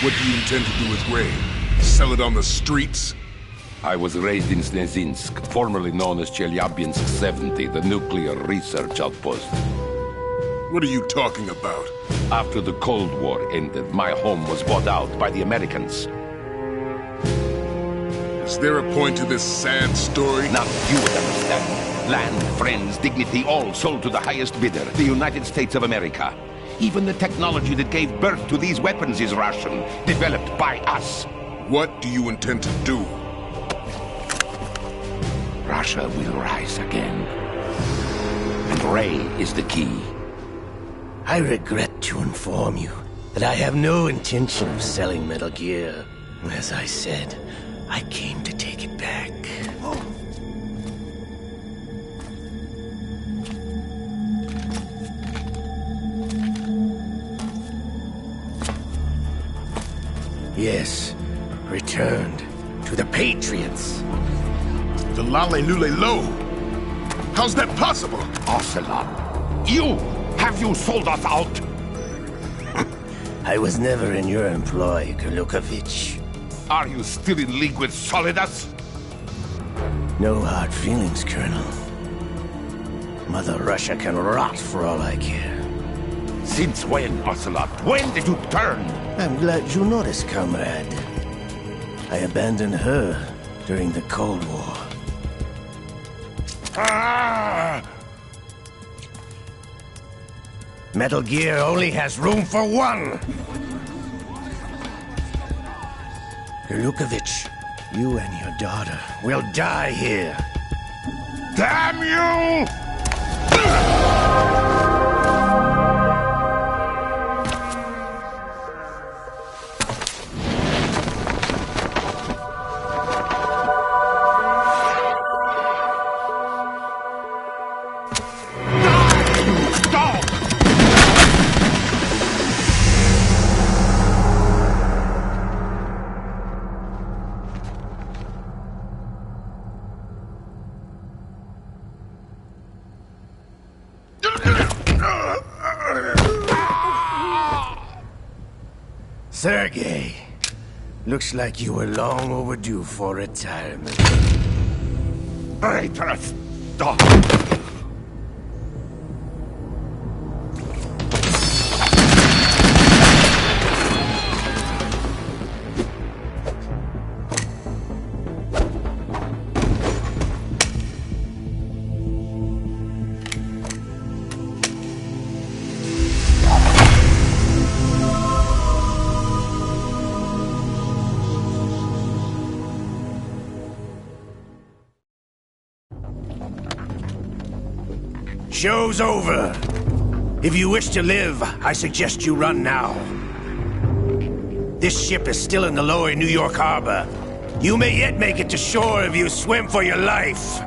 S5: What do you intend to do with Ray? Sell it on the streets?
S6: I was raised in Snezinsk, formerly known as Chelyabinsk 70, the nuclear research outpost.
S5: What are you talking about?
S6: After the Cold War ended, my home was bought out by the Americans.
S5: Is there a point to this sad story?
S6: Now you would understand. Land, friends, dignity, all sold to the highest bidder, the United States of America. Even the technology that gave birth to these weapons is Russian, developed by us.
S5: What do you intend to do?
S6: Russia will rise again. And Ray is the key.
S12: I regret to inform you that I have no intention of selling Metal Gear. As I said, I came to take it back. Yes, returned to the Patriots.
S5: The Lale Lule Lo? How's that possible?
S6: Ocelot, have you sold us out?
S12: I was never in your employ, Golukovich.
S6: Are you still in league with Solidus?
S12: No hard feelings, Colonel. Mother Russia can rot for all I care.
S6: Since when, Ocelot? When did you turn?
S12: I'm glad you noticed, comrade. I abandoned her during the Cold War.
S6: Ah!
S12: Metal Gear only has room for one! Golukovich, you and your daughter will die here.
S6: Damn you!
S12: Sergei, looks like you were long overdue for retirement.
S6: Traitors! Stop!
S12: Show's over. If you wish to live, I suggest you run now. This ship is still in the lower New York harbor. You may yet make it to shore if you swim for your life.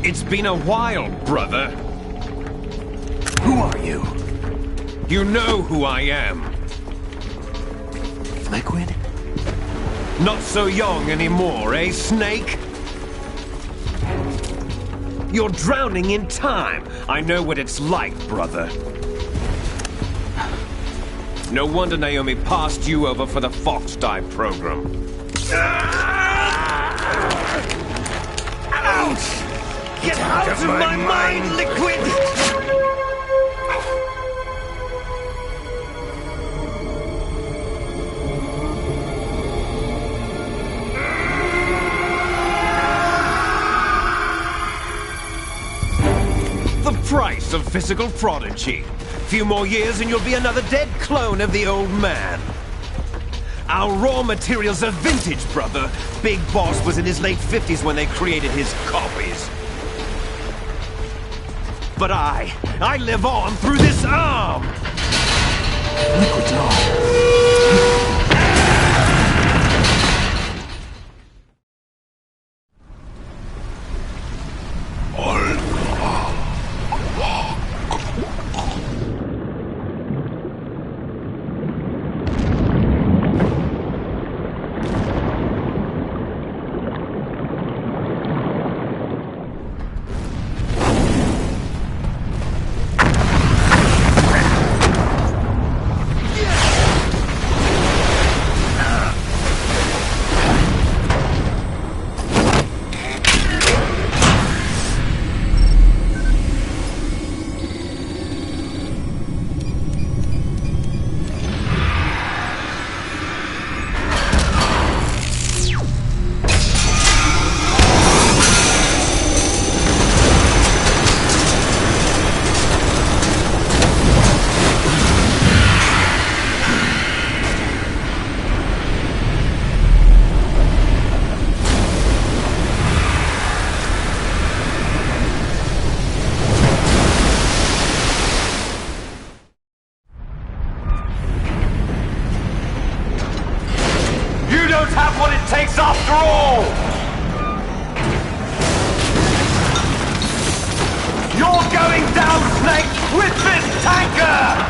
S13: It's been a while, brother.
S1: Who are you?
S13: You know who I am.
S1: Liquid?
S13: Not so young anymore, eh, Snake? You're drowning in time. I know what it's like, brother. No wonder Naomi passed you over for the Fox Dive program.
S12: Ouch! Get out of my mind, Liquid!
S13: The price of physical prodigy. Few more years and you'll be another dead clone of the old man. Our raw materials are vintage, brother. Big Boss was in his late 50s when they created his copies. But I live on through this arm!
S1: Liquid's on.
S13: Have what it takes after all! You're going down, Snake, with this tanker!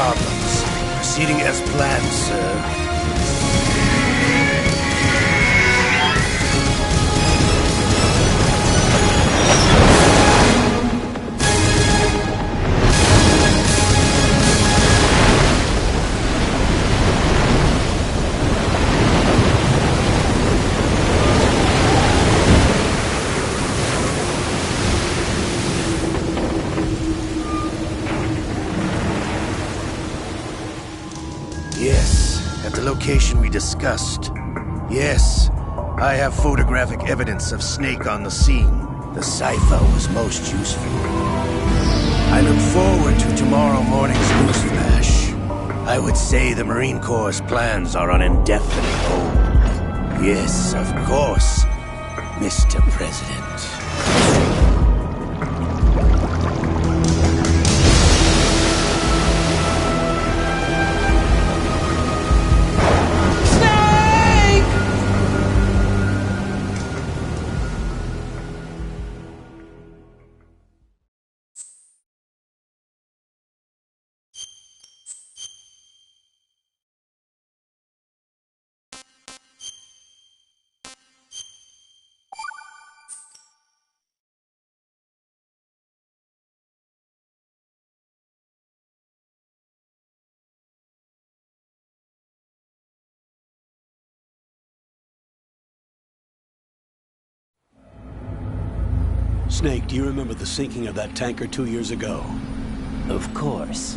S12: problems. Proceeding as planned, sir. Yes, at the location we discussed. Yes, I have photographic evidence of Snake on the scene. The cipher was most useful. I look forward to tomorrow morning's news flash. I would say the Marine Corps' plans are on indefinite hold. Yes, of course, Mr. President.
S11: Snake, do you remember the sinking of that tanker 2 years ago?
S14: Of course.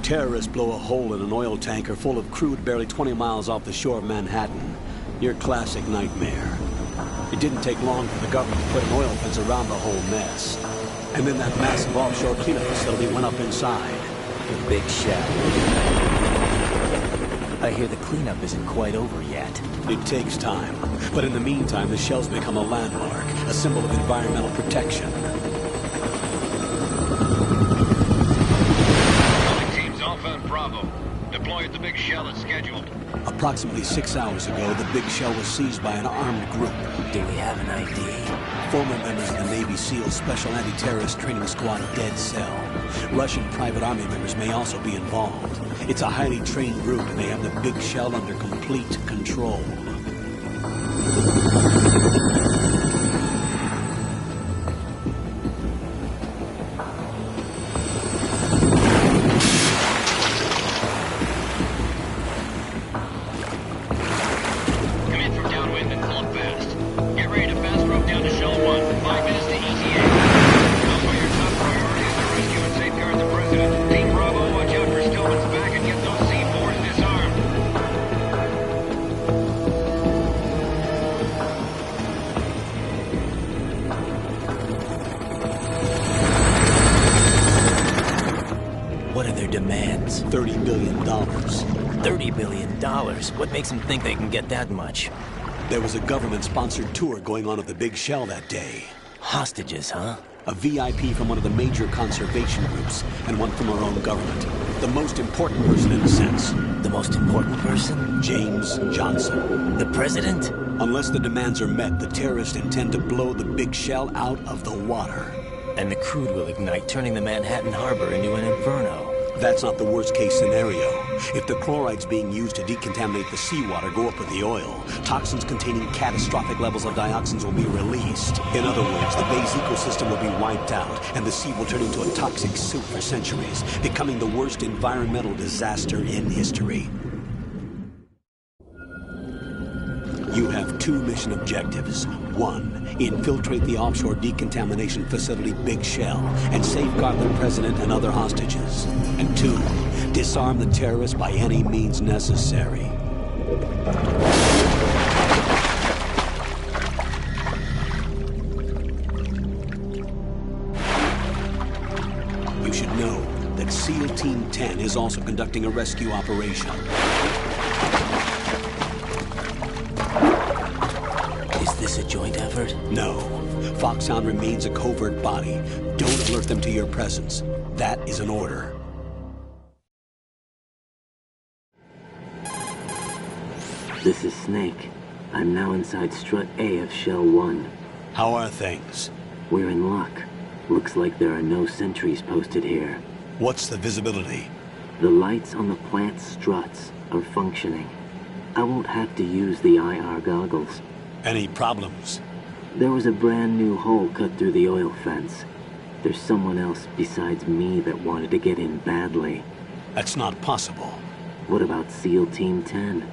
S11: Terrorists blow a hole in an oil tanker full of crude barely 20 miles off the shore of Manhattan. Your classic nightmare. It didn't take long for the government to put an oil fence around the whole mess. And then that massive offshore cleanup facility went up inside.
S14: The big shell. I hear the cleanup isn't quite over yet.
S11: It takes time. But in the meantime, the shell's become a landmark, a symbol of environmental protection.
S9: Teams Alpha and Bravo. Deploy at the big shell as scheduled.
S11: Approximately 6 hours ago, the big shell was seized by an armed group.
S14: Do we have an ID?
S11: Former members of the Navy SEAL Special Anti-Terrorist Training Squad Dead Cell. Russian private army members may also be involved. It's a highly trained group, and they have the big shell under complete control.
S14: Demands.
S11: $30 billion.
S14: $30 billion? What makes them think they can get that much?
S11: There was a government-sponsored tour going on at the big shell that day.
S14: Hostages, huh?
S11: A VIP from one of the major conservation groups, and one from our own government. The most important person in a sense.
S14: The most important person?
S11: James Johnson.
S14: The president?
S11: Unless the demands are met, the terrorists intend to blow the big shell out of the water.
S14: And the crude will ignite, turning the Manhattan Harbor into an inferno.
S11: That's not the worst-case scenario. If the chlorides being used to decontaminate the seawater go up with the oil, toxins containing catastrophic levels of dioxins will be released. In other words, the bay's ecosystem will be wiped out, and the sea will turn into a toxic soup for centuries, becoming the worst environmental disaster in history. You have 2 mission objectives. 1, infiltrate the offshore decontamination facility Big Shell and safeguard the president and other hostages. And 2, disarm the terrorists by any means necessary. You should know that SEAL Team 10 is also conducting a rescue operation.
S14: Is this a joint effort?
S11: No. Foxhound remains a covert body. Don't alert them to your presence. That is an order.
S15: This is Snake. I'm now inside Strut A of Shell 1.
S11: How are things?
S15: We're in luck. Looks like there are no sentries posted here.
S11: What's the visibility?
S15: The lights on the plant struts are functioning. I won't have to use the IR goggles.
S11: Any problems?
S15: There was a brand new hole cut through the oil fence. There's someone else besides me that wanted to get in badly.
S11: That's not possible.
S15: What about SEAL Team 10?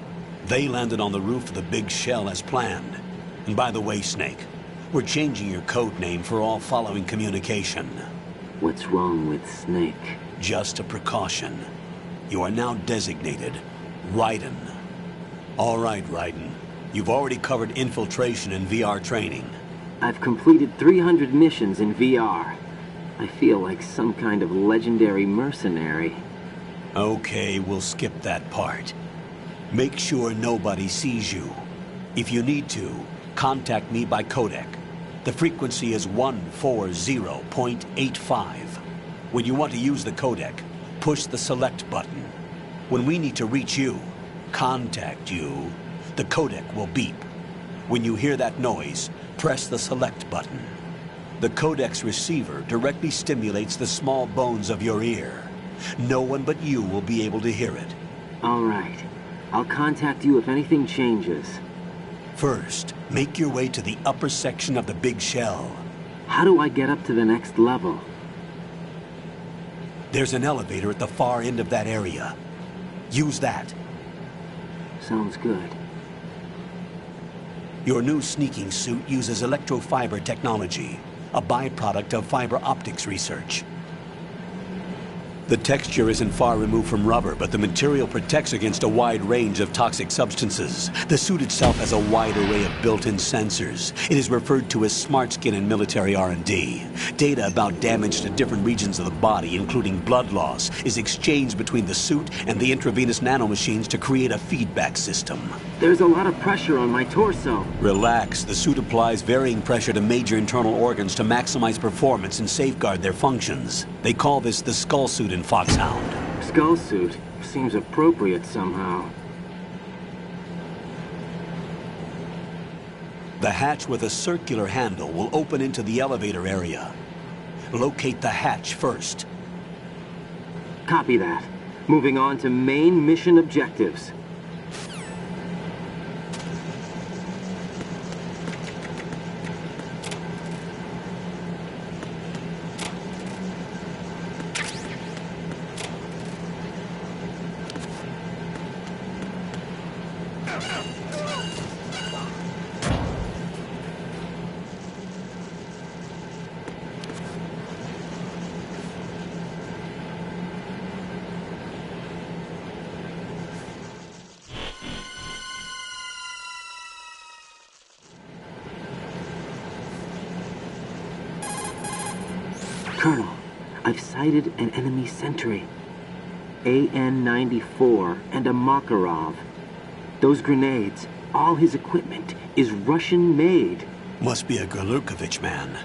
S11: They landed on the roof of the big shell as planned. And by the way, Snake, we're changing your code name for all following communication.
S15: What's wrong with Snake?
S11: Just a precaution. You are now designated Raiden. All right, Raiden. You've already covered infiltration and VR training.
S15: I've completed 300 missions in VR. I feel like some kind of legendary mercenary.
S11: Okay, we'll skip that part. Make sure nobody sees you. If you need to, contact me by codec. The frequency is 140.85. When you want to use the codec, push the select button. When we need to reach you, contact you, the codec will beep. When you hear that noise, press the select button. The codec's receiver directly stimulates the small bones of your ear. No one but you will be able to hear it.
S15: All right. I'll contact you if anything changes.
S11: First, make your way to the upper section of the big shell.
S15: How do I get up to the next level?
S11: There's an elevator at the far end of that area. Use that.
S15: Sounds good.
S11: Your new sneaking suit uses electrofiber technology, a byproduct of fiber optics research. The texture isn't far removed from rubber, but the material protects against a wide range of toxic substances. The suit itself has a wide array of built-in sensors. It is referred to as smart skin in military R&D. Data about damage to different regions of the body, including blood loss, is exchanged between the suit and the intravenous nanomachines to create a feedback system.
S15: There's a lot of pressure on my torso.
S11: Relax. The suit applies varying pressure to major internal organs to maximize performance and safeguard their functions. They call this the skull suit in Foxhound.
S15: Skull suit seems appropriate somehow.
S11: The hatch with a circular handle will open into the elevator area. Locate the hatch first.
S15: Copy that. Moving on to main mission objectives. Colonel, I've sighted an enemy sentry. AN-94 and a Makarov. Those grenades, all his equipment, is Russian-made.
S11: Must be a Gerlukovich man.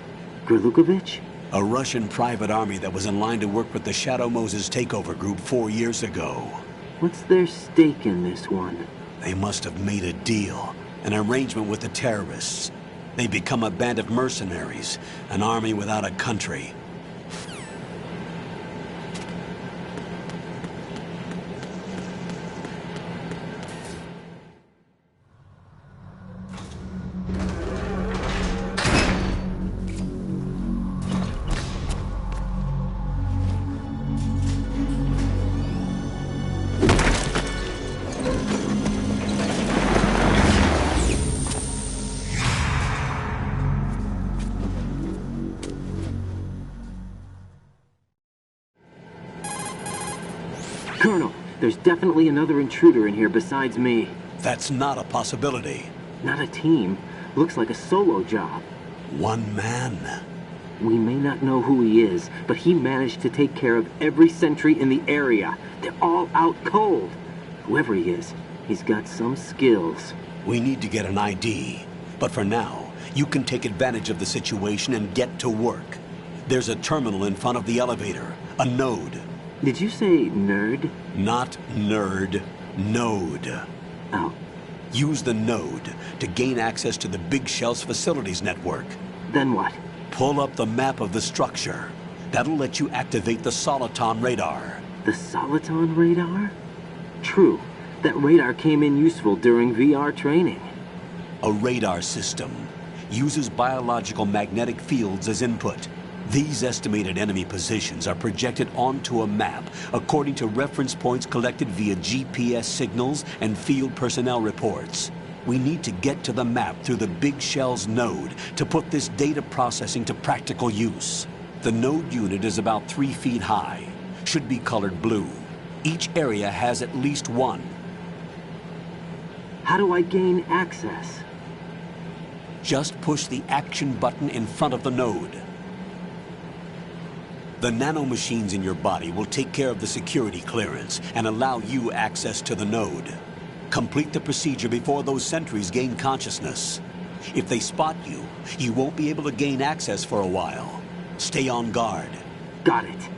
S15: Gerlukovich?
S11: A Russian private army that was in line to work with the Shadow Moses takeover group 4 years ago.
S15: What's their stake in this one?
S11: They must have made a deal, an arrangement with the terrorists. They become a band of mercenaries, an army without a country.
S15: Colonel, there's definitely another intruder in here besides me.
S11: That's not a possibility.
S15: Not a team. Looks like a solo job.
S11: One man.
S15: We may not know who he is, but he managed to take care of every sentry in the area. They're all out cold. Whoever he is, he's got some skills.
S11: We need to get an ID. But for now, you can take advantage of the situation and get to work. There's a terminal in front of the elevator. A node.
S15: Did you say nerd?
S11: Not nerd. Node.
S15: Oh.
S11: Use the node to gain access to the Big Shell's facilities network.
S15: Then what?
S11: Pull up the map of the structure. That'll let you activate the Soliton radar.
S15: The Soliton radar? True. That radar came in useful during VR training.
S11: A radar system uses biological magnetic fields as input. These estimated enemy positions are projected onto a map according to reference points collected via GPS signals and field personnel reports. We need to get to the map through the Big Shell's node to put this data processing to practical use. The node unit is about 3 feet high, should be colored blue. Each area has at least one.
S15: How do I gain access?
S11: Just push the action button in front of the node. The nanomachines in your body will take care of the security clearance and allow you access to the node. Complete the procedure before those sentries gain consciousness. If they spot you, you won't be able to gain access for a while. Stay on guard.
S15: Got it.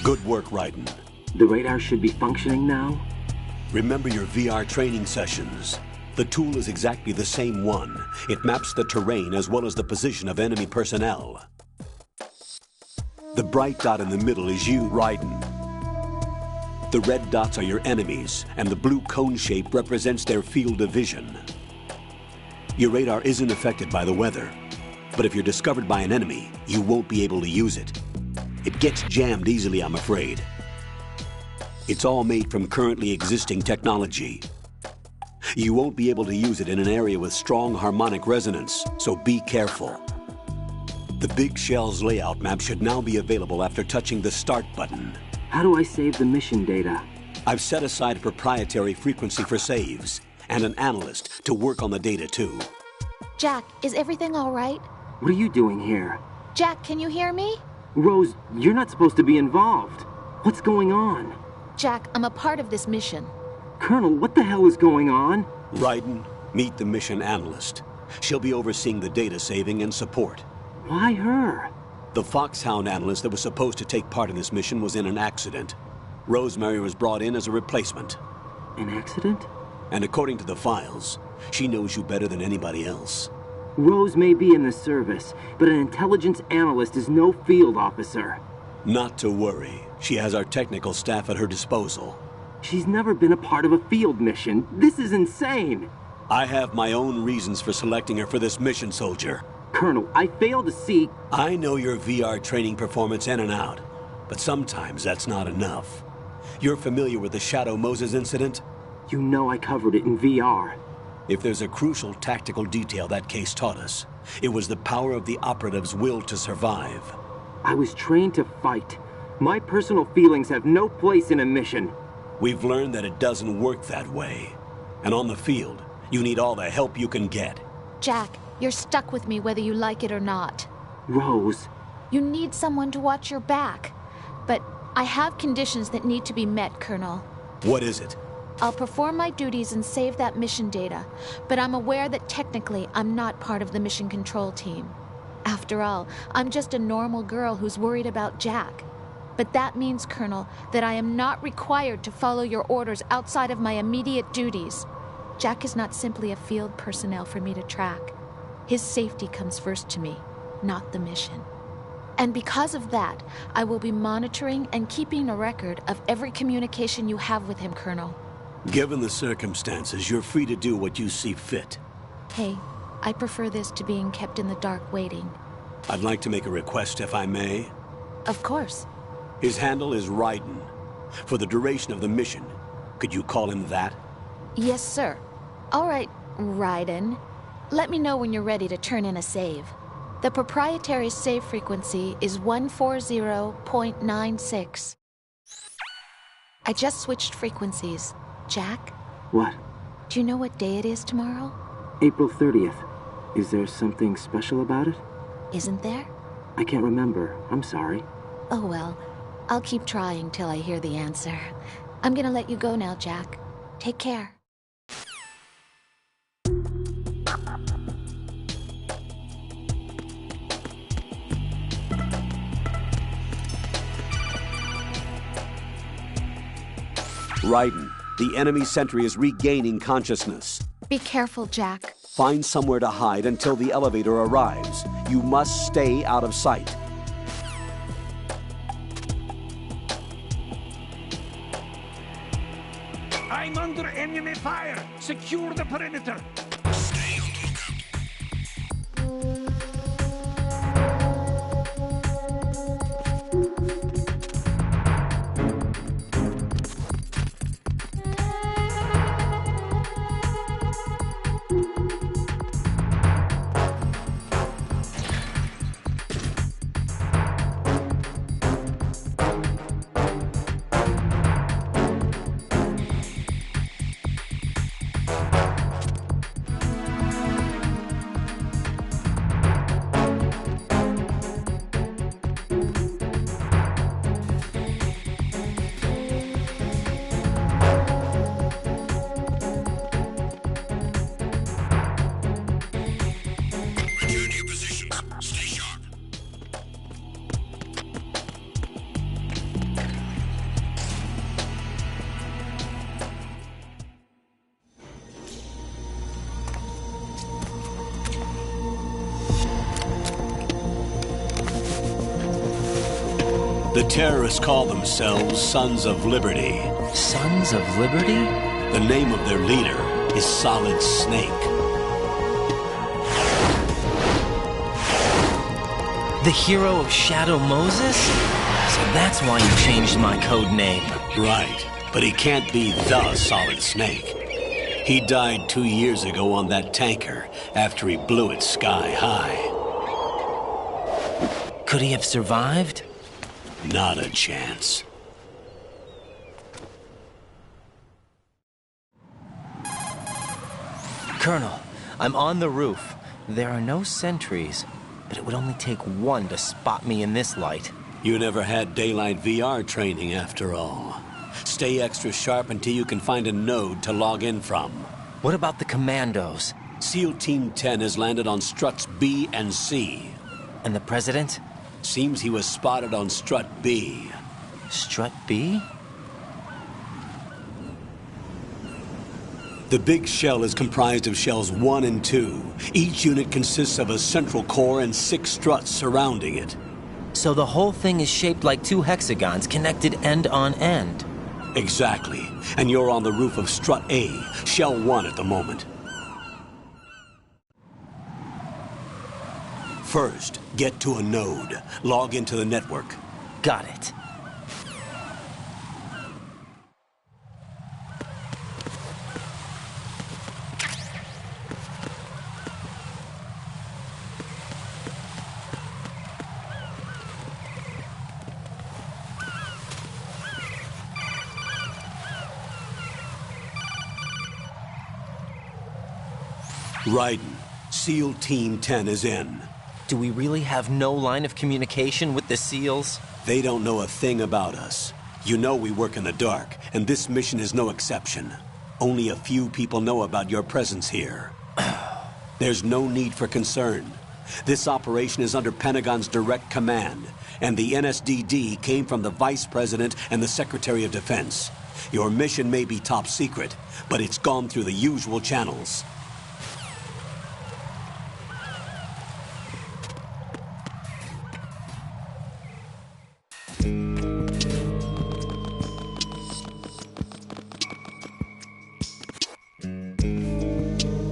S11: Good work, Raiden.
S15: The radar should be functioning now?
S11: Remember your VR training sessions. The tool is exactly the same one. It maps the terrain as well as the position of enemy personnel. The bright dot in the middle is you, Raiden. The red dots are your enemies, and the blue cone shape represents their field of vision. Your radar isn't affected by the weather, but if you're discovered by an enemy, you won't be able to use it. It gets jammed easily, I'm afraid. It's all made from currently existing technology. You won't be able to use it in an area with strong harmonic resonance, so be careful. The Big Shell's layout map should now be available after touching the Start button.
S15: How do I save the mission data?
S11: I've set aside a proprietary frequency for saves, and an analyst to work on the data too.
S16: Jack, is everything all right?
S15: What are you doing here?
S16: Jack, can you hear me?
S15: Rose, you're not supposed to be involved. What's going on?
S16: Jack, I'm a part of this mission.
S15: Colonel, what the hell is going on?
S11: Raiden, meet the mission analyst. She'll be overseeing the data saving and support.
S15: Why her?
S11: The Foxhound analyst that was supposed to take part in this mission was in an accident. Rosemary was brought in as a replacement.
S15: An accident?
S11: And according to the files, she knows you better than anybody else.
S15: Rose may be in the service, but an intelligence analyst is no field officer.
S11: Not to worry. She has our technical staff at her disposal.
S15: She's never been a part of a field mission. This is insane.
S11: I have my own reasons for selecting her for this mission, soldier.
S15: Colonel, I fail to see...
S11: I know your VR training performance in and out, but sometimes that's not enough. You're familiar with the Shadow Moses incident?
S15: You know I covered it in VR.
S11: If there's a crucial tactical detail that case taught us, it was the power of the operative's will to survive.
S15: I was trained to fight. My personal feelings have no place in a mission.
S11: We've learned that it doesn't work that way. And on the field, you need all the help you can get.
S16: Jack, you're stuck with me whether you like it or not.
S15: Rose.
S16: You need someone to watch your back. But I have conditions that need to be met, Colonel.
S11: What is it?
S16: I'll perform my duties and save that mission data, but I'm aware that technically I'm not part of the mission control team. After all, I'm just a normal girl who's worried about Jack. But that means, Colonel, that I am not required to follow your orders outside of my immediate duties. Jack is not simply a field personnel for me to track. His safety comes first to me, not the mission. And because of that, I will be monitoring and keeping a record of every communication you have with him, Colonel.
S11: Given the circumstances, you're free to do what you see fit.
S16: Hey, I prefer this to being kept in the dark waiting.
S11: I'd like to make a request, if I may.
S16: Of course.
S11: His handle is Raiden. For the duration of the mission, could you call him that?
S16: Yes, sir. All right, Raiden. Let me know when you're ready to turn in a save. The proprietary save frequency is 140.96. I just switched frequencies. Jack?
S15: What?
S16: Do you know what day it is tomorrow?
S15: April 30th. Is there something special about it?
S16: Isn't there?
S15: I can't remember. I'm sorry.
S16: Oh well. I'll keep trying till I hear the answer. I'm gonna let you go now, Jack. Take care.
S11: Raiden, the enemy sentry is regaining consciousness.
S16: Be careful, Jack.
S11: Find somewhere to hide until the elevator arrives. You must stay out of sight.
S10: I'm under enemy fire! Secure the perimeter! Stay on lookout.
S11: The terrorists call themselves Sons of Liberty.
S14: Sons of Liberty?
S11: The name of their leader is Solid Snake.
S14: The hero of Shadow Moses? So that's why you changed my code name.
S11: Right, but he can't be the Solid Snake. He died 2 years ago on that tanker after he blew it sky high.
S14: Could he have survived?
S11: Not a chance.
S14: Colonel, I'm on the roof. There are no sentries, but it would only take one to spot me in this light.
S11: You never had daylight VR training after all. Stay extra sharp until you can find a node to log in from.
S14: What about the commandos?
S11: SEAL Team 10 has landed on struts B and C.
S14: And the President?
S11: Seems he was spotted on strut B.
S14: Strut B?
S11: The big shell is comprised of shells 1 and 2. Each unit consists of a central core and 6 struts surrounding it.
S14: So the whole thing is shaped like 2 hexagons connected end on end.
S11: Exactly. And you're on the roof of strut A, shell 1 at the moment. First, get to a node. Log into the network.
S14: Got it.
S11: Raiden, SEAL Team 10 is in.
S14: Do we really have no line of communication with the SEALs?
S11: They don't know a thing about us. You know we work in the dark, and this mission is no exception. Only a few people know about your presence here. There's no need for concern. This operation is under Pentagon's direct command, and the NSDD came from the Vice President and the Secretary of Defense. Your mission may be top secret, but it's gone through the usual channels.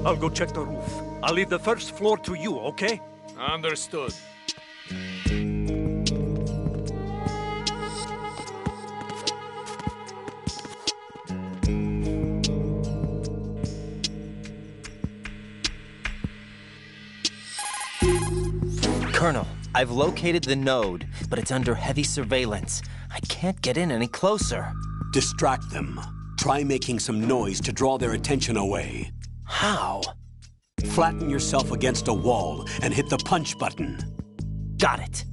S8: I'll go check the roof. I'll leave the first floor to you, okay?
S17: Understood.
S14: Colonel, I've located the node, but it's under heavy surveillance. I can't get in any closer.
S11: Distract them. Try making some noise to draw their attention away.
S14: How?
S11: Flatten yourself against a wall and hit the punch button.
S14: Got it.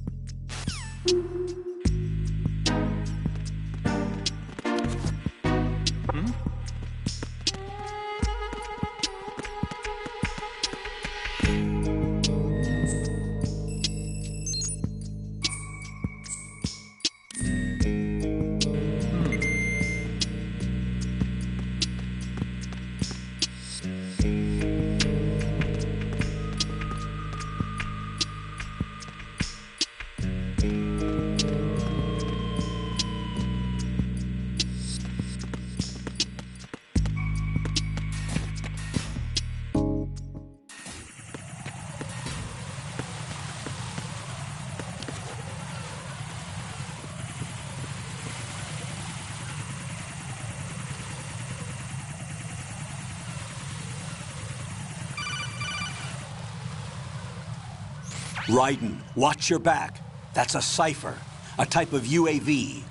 S11: Raiden, watch your back. That's a cipher, a type of UAV.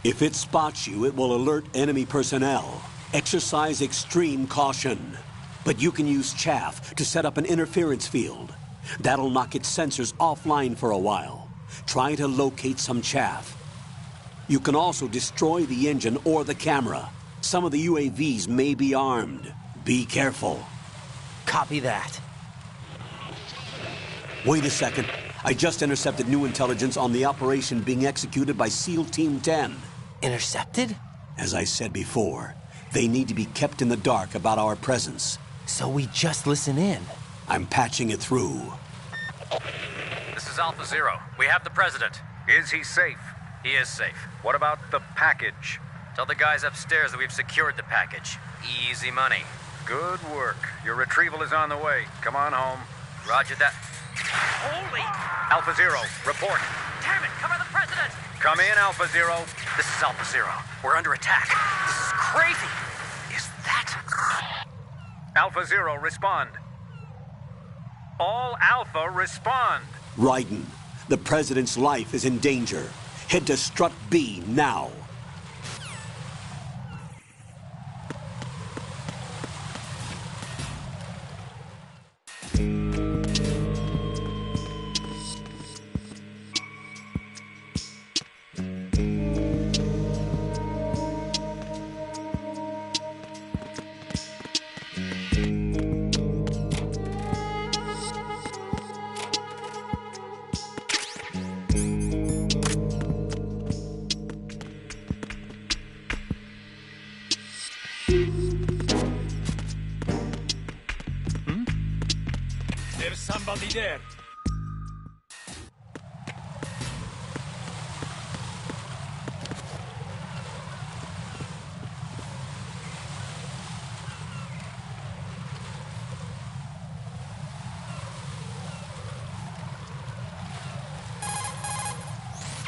S11: If it spots you, it will alert enemy personnel. Exercise extreme caution. But you can use chaff to set up an interference field. That'll knock its sensors offline for a while. Try to locate some chaff. You can also destroy the engine or the camera. Some of the UAVs may be armed. Be careful.
S14: Copy that.
S11: Wait a second. I just intercepted new intelligence on the operation being executed by SEAL Team 10.
S14: Intercepted?
S11: As I said before, they need to be kept in the dark about our presence.
S14: So we just listen in.
S11: I'm patching it through.
S18: This is Alpha Zero. We have the president. Is he safe? He is safe. What about the package? Tell the guys upstairs that we've secured the package. Easy money. Good work. Your retrieval is on the way. Come on home. Roger that. Holy! Alpha Zero, report. Damn it, cover the president! Come in, Alpha Zero. This is Alpha Zero. We're under attack. This is crazy. Is that... Alpha Zero, respond. All Alpha, respond.
S11: Raiden, the president's life is in danger. Head to Strut B now.
S17: There's somebody there.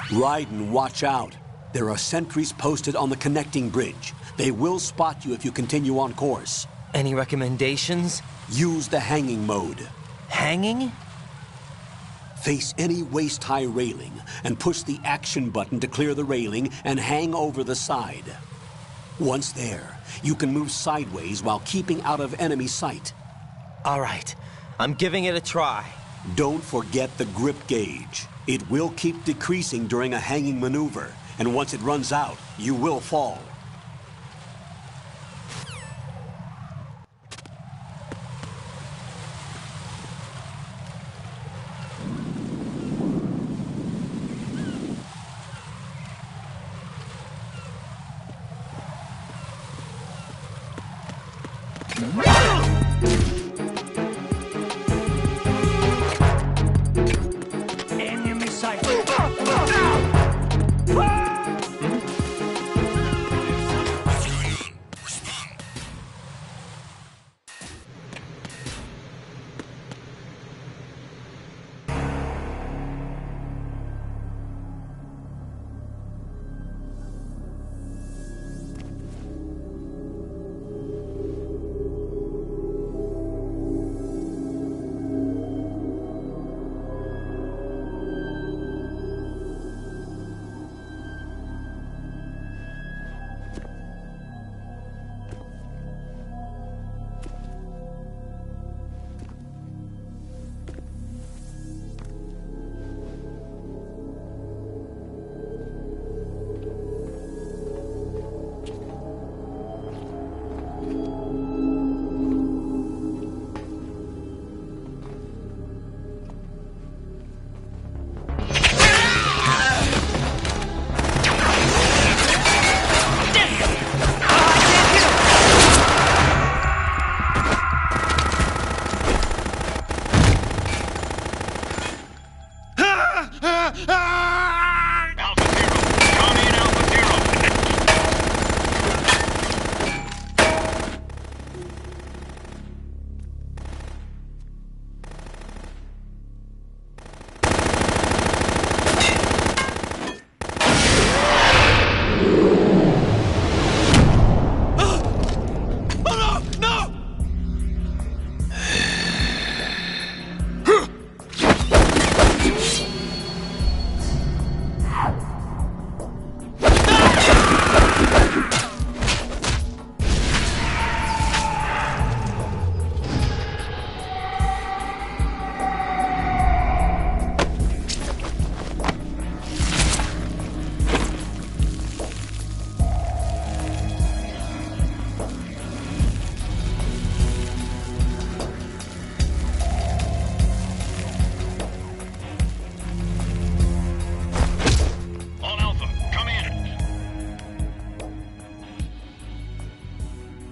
S11: Raiden, watch out. There are sentries posted on the connecting bridge. They will spot you if you continue on course.
S14: Any recommendations?
S11: Use the hanging mode.
S14: Hanging?
S11: Face any waist-high railing and push the action button to clear the railing and hang over the side. Once there, you can move sideways while keeping out of enemy sight.
S14: All right, I'm giving it a try.
S11: Don't forget the grip gauge. It will keep decreasing during a hanging maneuver, and once it runs out, you will fall.
S4: Enemy sight.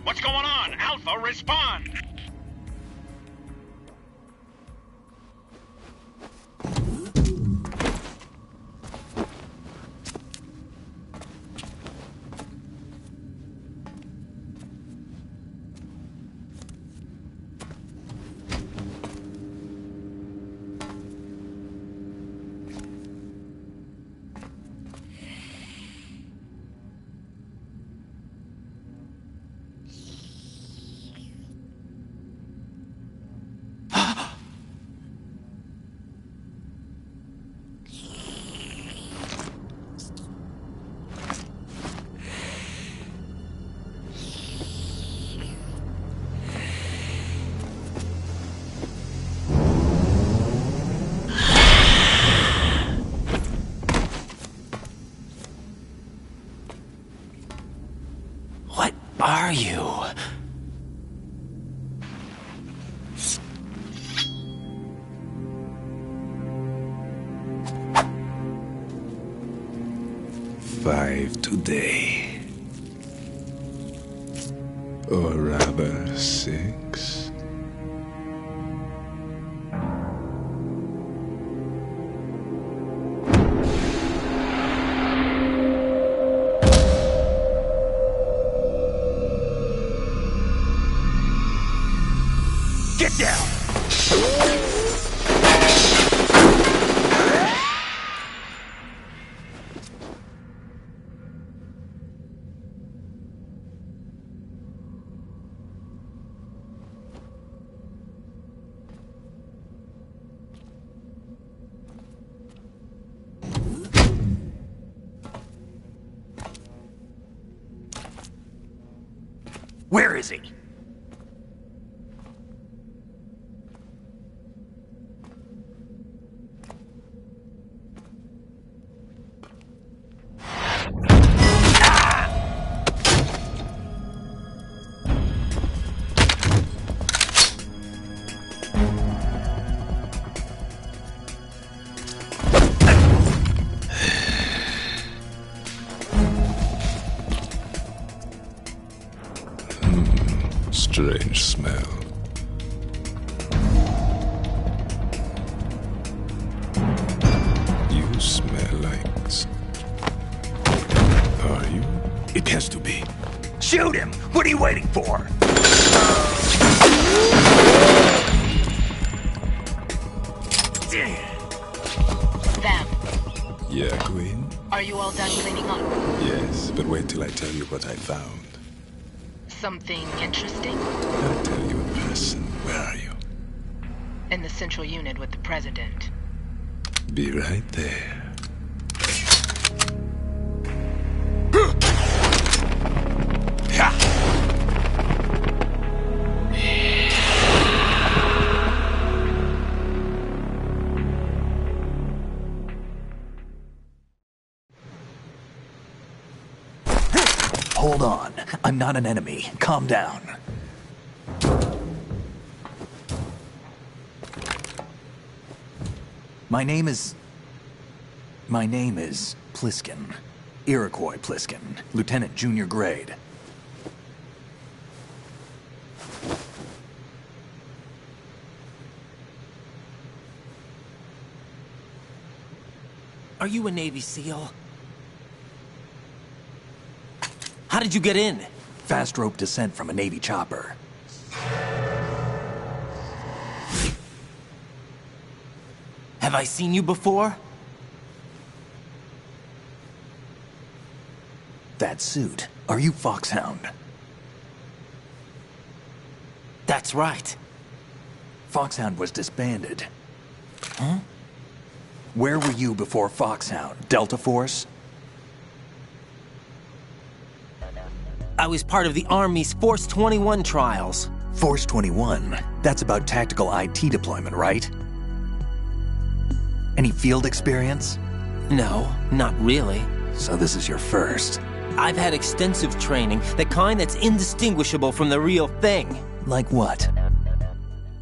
S6: What's going on? Alpha, respond!
S14: What are you?
S19: Five today. Or rather, 6.
S6: Get down!
S2: Where is he?
S19: strange smell. You smell like... Are you?
S1: It has to be. Shoot him! What are you waiting for?
S20: Vam,
S19: Yeah, Queen?
S20: are you all done cleaning up?
S19: Yes, but wait till I tell you what I found.
S20: Something interesting?
S19: I'll tell you in person. Where are you?
S20: In the central unit with the president.
S19: Be right there.
S1: Hold on. I'm not an enemy. Calm down. My name is Pliskin. Iroquois Pliskin. Lieutenant Junior Grade.
S14: Are you a Navy SEAL? How did you get in?
S1: Fast rope descent from a Navy chopper.
S14: Have I seen you before?
S1: That suit. Are you Foxhound?
S14: That's right.
S1: Foxhound was disbanded. Huh? Where were you before Foxhound? Delta Force?
S14: I was part of the Army's Force 21 trials.
S1: Force 21? That's about tactical IT deployment, right? Any field experience?
S14: No, not really.
S1: So this is your first.
S14: I've had extensive training, the kind that's indistinguishable from the real thing.
S1: Like what?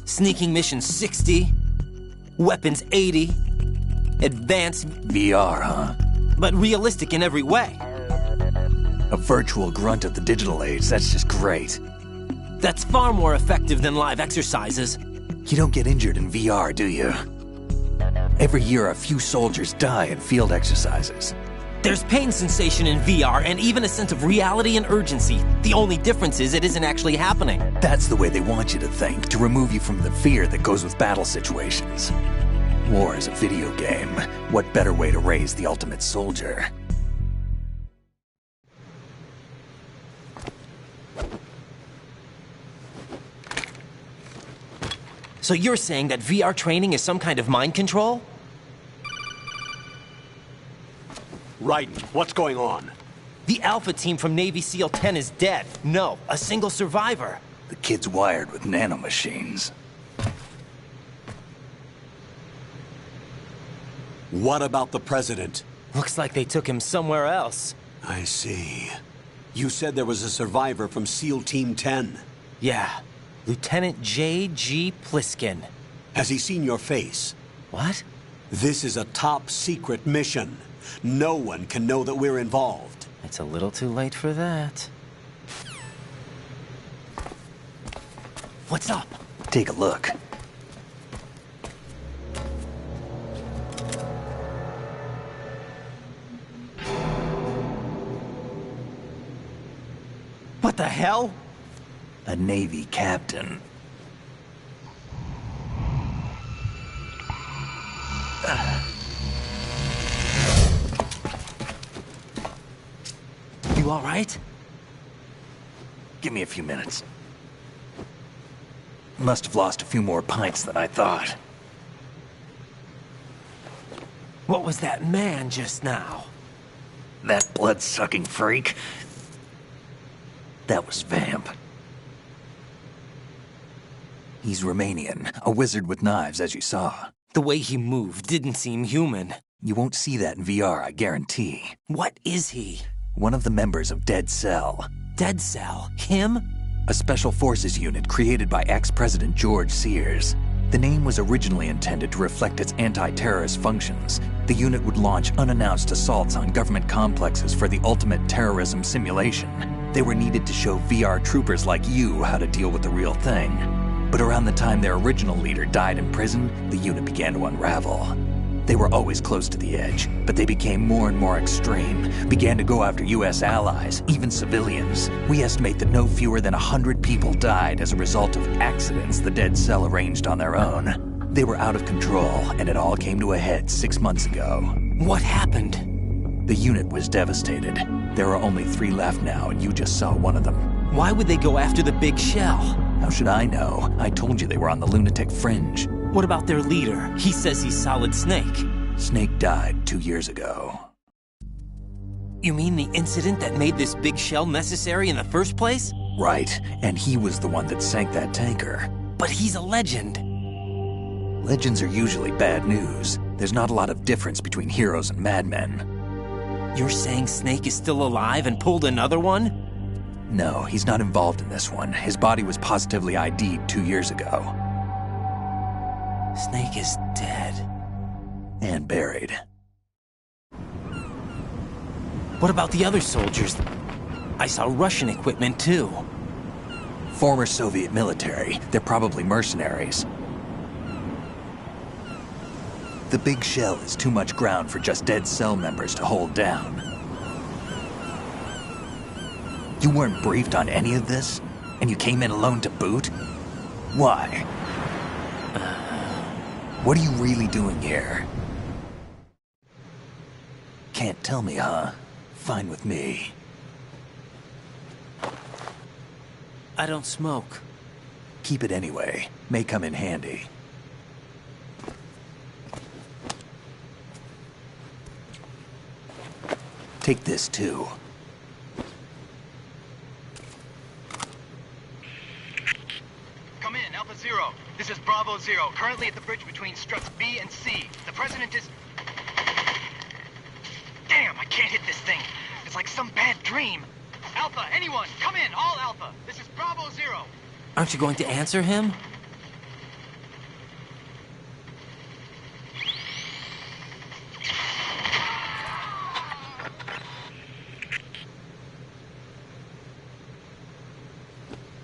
S14: Sneaking mission 60, weapons 80, advanced...
S1: VR, huh?
S14: But realistic in every way.
S1: A virtual grunt of the digital age, that's just great.
S14: That's far more effective than live exercises.
S1: You don't get injured in VR, do you? Every year, a few soldiers die in field exercises.
S14: There's pain sensation in VR, and even a sense of reality and urgency. The only difference is it isn't actually happening.
S1: That's the way they want you to think, to remove you from the fear that goes with battle situations. War is a video game. What better way to raise the ultimate soldier?
S14: So you're saying that VR training is some kind of mind control?
S11: Raiden, what's going on?
S14: The Alpha team from Navy SEAL 10 is dead. No, a single survivor.
S1: The kid's wired with nanomachines.
S11: What about the president?
S14: Looks like they took him somewhere else.
S11: I see. You said there was a survivor from SEAL Team 10.
S14: Yeah. Lieutenant J.G. Pliskin.
S11: Has he seen your face?
S14: What?
S11: This is a top secret mission. No one can know that we're involved.
S14: It's a little too late for that. What's up?
S1: Take a look.
S14: What the hell?
S1: A Navy captain.
S14: You all right?
S1: Give me a few minutes. Must have lost a few more pints than I thought.
S14: What was that man just now?
S1: That blood-sucking freak? That was Vamp. He's Romanian, a wizard with knives, as you saw.
S14: The way he moved didn't seem human.
S1: You won't see that in VR, I guarantee.
S14: What is he?
S1: One of the members of Dead Cell.
S14: Dead Cell? Him?
S1: A special forces unit created by ex-President George Sears. The name was originally intended to reflect its anti-terrorist functions. The unit would launch unannounced assaults on government complexes for the ultimate terrorism simulation.
S2: They were needed to show VR troopers like you how to deal with the real thing. But around the time their original leader died in prison, the unit began to unravel. They were always close to the edge, but they became more and more extreme, began to go after U.S. allies, even civilians. We estimate that no fewer than 100 people died as a result of accidents the Dead Cell arranged on their own. They were out of control, and it all came to a head 6 months ago.
S14: What happened?
S2: The unit was devastated. There are only 3 left now, and you just saw one of them.
S14: Why would they go after the big shell?
S2: How should I know? I told you they were on the lunatic fringe.
S14: What about their leader? He says he's Solid Snake.
S2: Snake died 2 years ago.
S14: You mean the incident that made this big shell necessary in the first place?
S2: Right, and he was the one that sank that tanker.
S14: But he's a legend.
S2: Legends are usually bad news. There's not a lot of difference between heroes and madmen.
S14: You're saying Snake is still alive and pulled another one?
S2: No, he's not involved in this one. His body was positively ID'd 2 years ago.
S14: Snake is dead.
S2: And buried.
S14: What about the other soldiers? I saw Russian equipment too.
S2: Former Soviet military. They're probably mercenaries. The big shell is too much ground for just Dead Cell members to hold down. You weren't briefed on any of this? And you came in alone to boot? Why? What are you really doing here? Can't tell me, huh? Fine with me.
S14: I don't smoke.
S2: Keep it anyway. May come in handy. Take this, too.
S21: Come in, Alpha Zero. This is Bravo Zero, currently at the bridge between struts B and C. The President is... Damn, I can't hit this thing. It's like some bad dream. Alpha, anyone, come in, all Alpha. This is Bravo Zero.
S14: Aren't you going to answer him?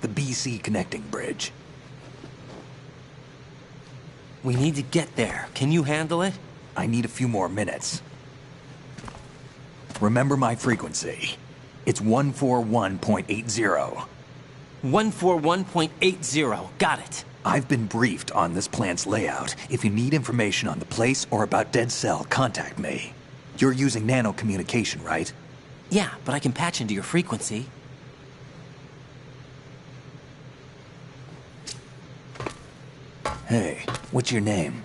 S2: The BC connecting bridge.
S14: We need to get there. Can you handle it?
S2: I need a few more minutes. Remember my frequency. It's 141.80.
S14: 141.80. Got it.
S2: I've been briefed on this plant's layout. If you need information on the place or about Dead Cell, contact me. You're using nano communication, right?
S14: Yeah, but I can patch into your frequency.
S2: Hey, what's your name?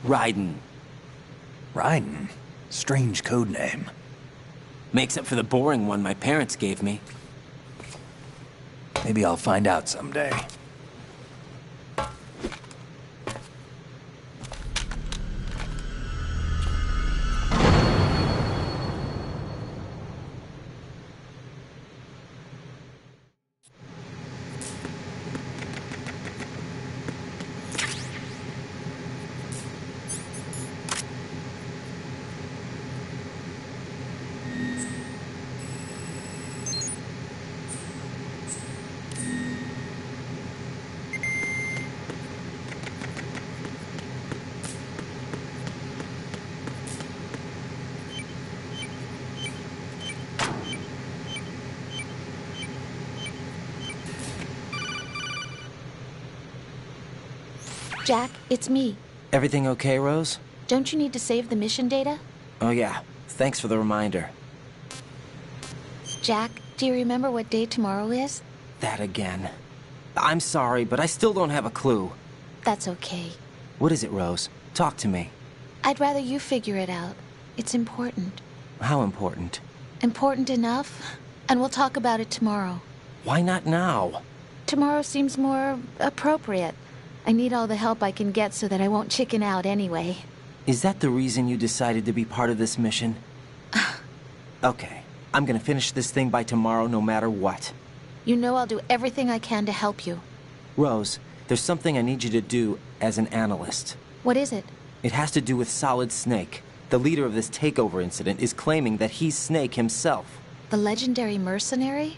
S14: Raiden.
S2: Raiden? Strange code name.
S14: Makes up for the boring one my parents gave me.
S2: Maybe I'll find out someday.
S16: Jack, it's me.
S14: Everything okay, Rose?
S16: Don't you need to save the mission data?
S14: Oh yeah, thanks for the reminder.
S16: Jack, do you remember what day tomorrow is?
S14: That again. I'm sorry, but I still don't have a clue.
S16: That's okay.
S14: What is it, Rose? Talk to me.
S16: I'd rather you figure it out. It's important.
S14: How important?
S16: Important enough, and we'll talk about it tomorrow.
S14: Why not now?
S16: Tomorrow seems more appropriate. I need all the help I can get so that I won't chicken out anyway.
S14: Is that the reason you decided to be part of this mission? Okay, I'm gonna finish this thing by tomorrow no matter what.
S16: You know I'll do everything I can to help you.
S14: Rose, there's something I need you to do as an analyst.
S16: What is it?
S14: It has to do with Solid Snake, The leader of this takeover incident is claiming that he's Snake himself.
S16: The legendary mercenary?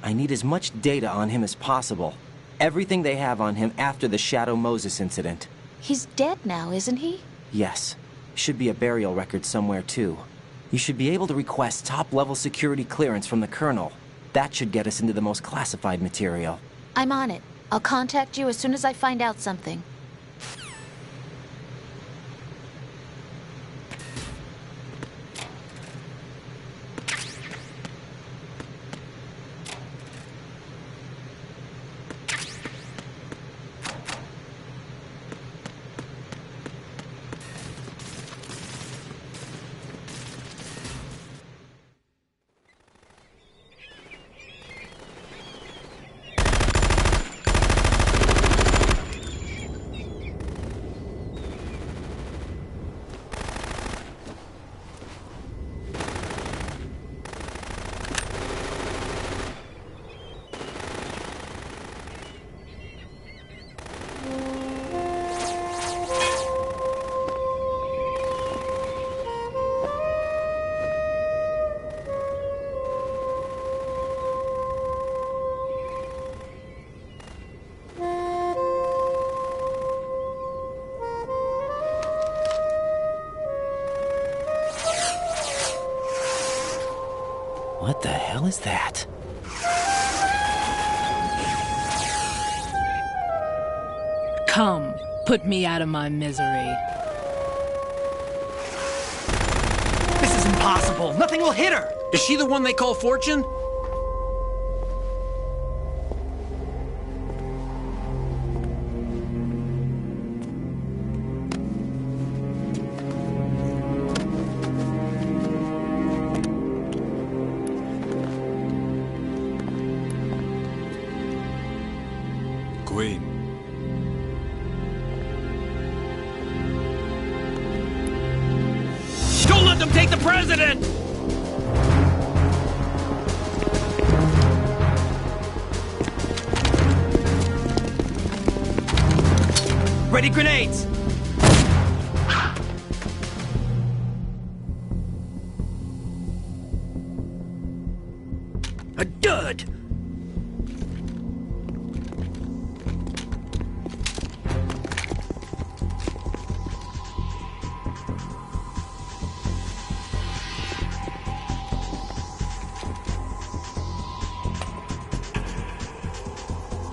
S14: I need as much data on him as possible. Everything they have on him after the Shadow Moses incident.
S16: He's dead now, isn't he?
S14: Yes. Should be a burial record somewhere, too. You should be able to request top-level security clearance from the Colonel. That should get us into the most classified material.
S16: I'm on it. I'll contact you as soon as I find out something.
S14: What the hell is that?
S7: Come, put me out of my misery.
S3: This is impossible. Nothing will hit her. Is she the one they call Fortune?
S19: Queen.
S3: Don't let them take the president! Ready grenades! A dud!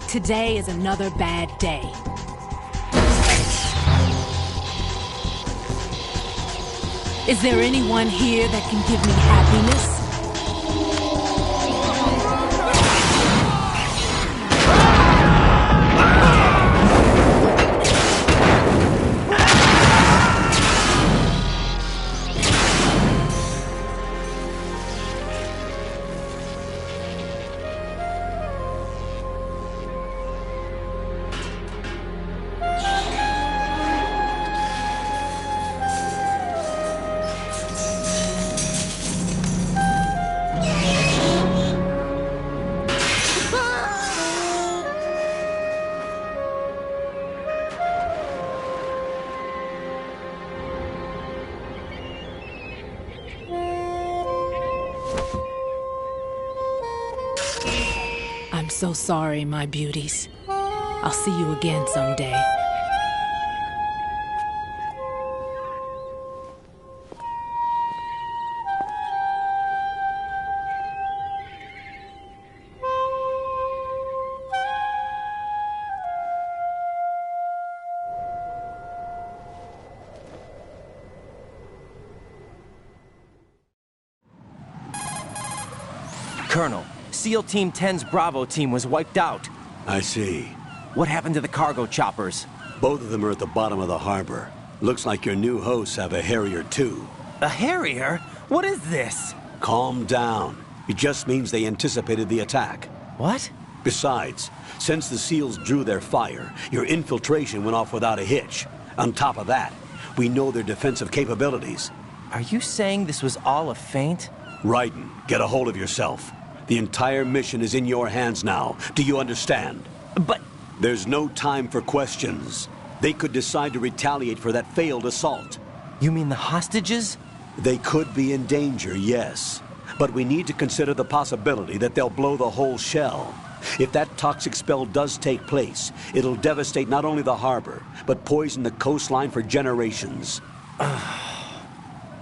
S7: Today is another bad day. Is there anyone here that can give me happiness? I'm so sorry, my beauties. I'll see you again someday.
S14: Colonel, SEAL Team 10's Bravo team was wiped out.
S11: I see.
S14: What happened to the cargo choppers?
S11: Both of them are at the bottom of the harbor. Looks like your new hosts have a Harrier too.
S14: A Harrier? What is this?
S11: Calm down. It just means they anticipated the attack.
S14: What?
S11: Besides, since the SEALs drew their fire, your infiltration went off without a hitch. On top of that, we know their defensive capabilities.
S14: Are you saying this was all a feint?
S11: Raiden, get a hold of yourself. The entire mission is in your hands now. Do you understand?
S14: But...
S11: There's no time for questions. They could decide to retaliate for that failed assault.
S14: You mean the hostages?
S11: They could be in danger, yes. But we need to consider the possibility that they'll blow the whole shell. If that toxic spell does take place, it'll devastate not only the harbor, but poison the coastline for generations.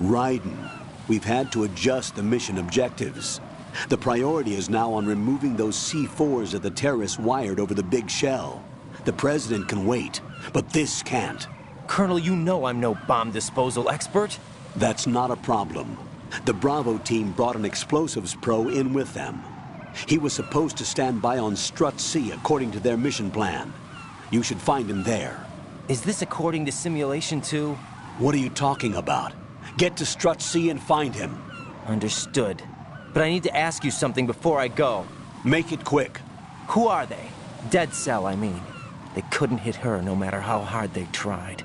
S11: Raiden, we've had to adjust the mission objectives. The priority is now on removing those C4s that the terrorists wired over the big shell. The President can wait, but this can't.
S14: Colonel, you know I'm no bomb disposal expert.
S11: That's not a problem. The Bravo team brought an explosives pro in with them. He was supposed to stand by on Strut C according to their mission plan. You should find him there.
S14: Is this according to simulation 2?
S11: What are you talking about? Get to Strut C and find him.
S14: Understood. But I need to ask you something before I go.
S11: Make it quick.
S14: Who are they? Dead Cell, I mean. They couldn't hit her no matter how hard they tried.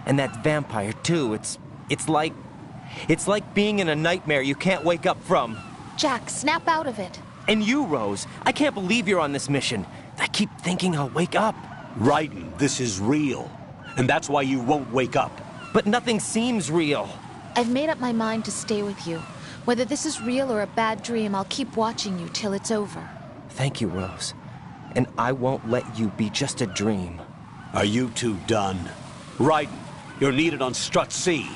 S14: And that vampire, too, it's like being in a nightmare you can't wake up from.
S16: Jack, snap out of it.
S14: And you, Rose, I can't believe you're on this mission. I keep thinking I'll wake up.
S11: Raiden, this is real. And that's why you won't wake up.
S14: But nothing seems real.
S16: I've made up my mind to stay with you. Whether this is real or a bad dream, I'll keep watching you till it's over.
S14: Thank you, Rose. And I won't let you be just a dream.
S11: Are you two done? Raiden, you're needed on Strut C.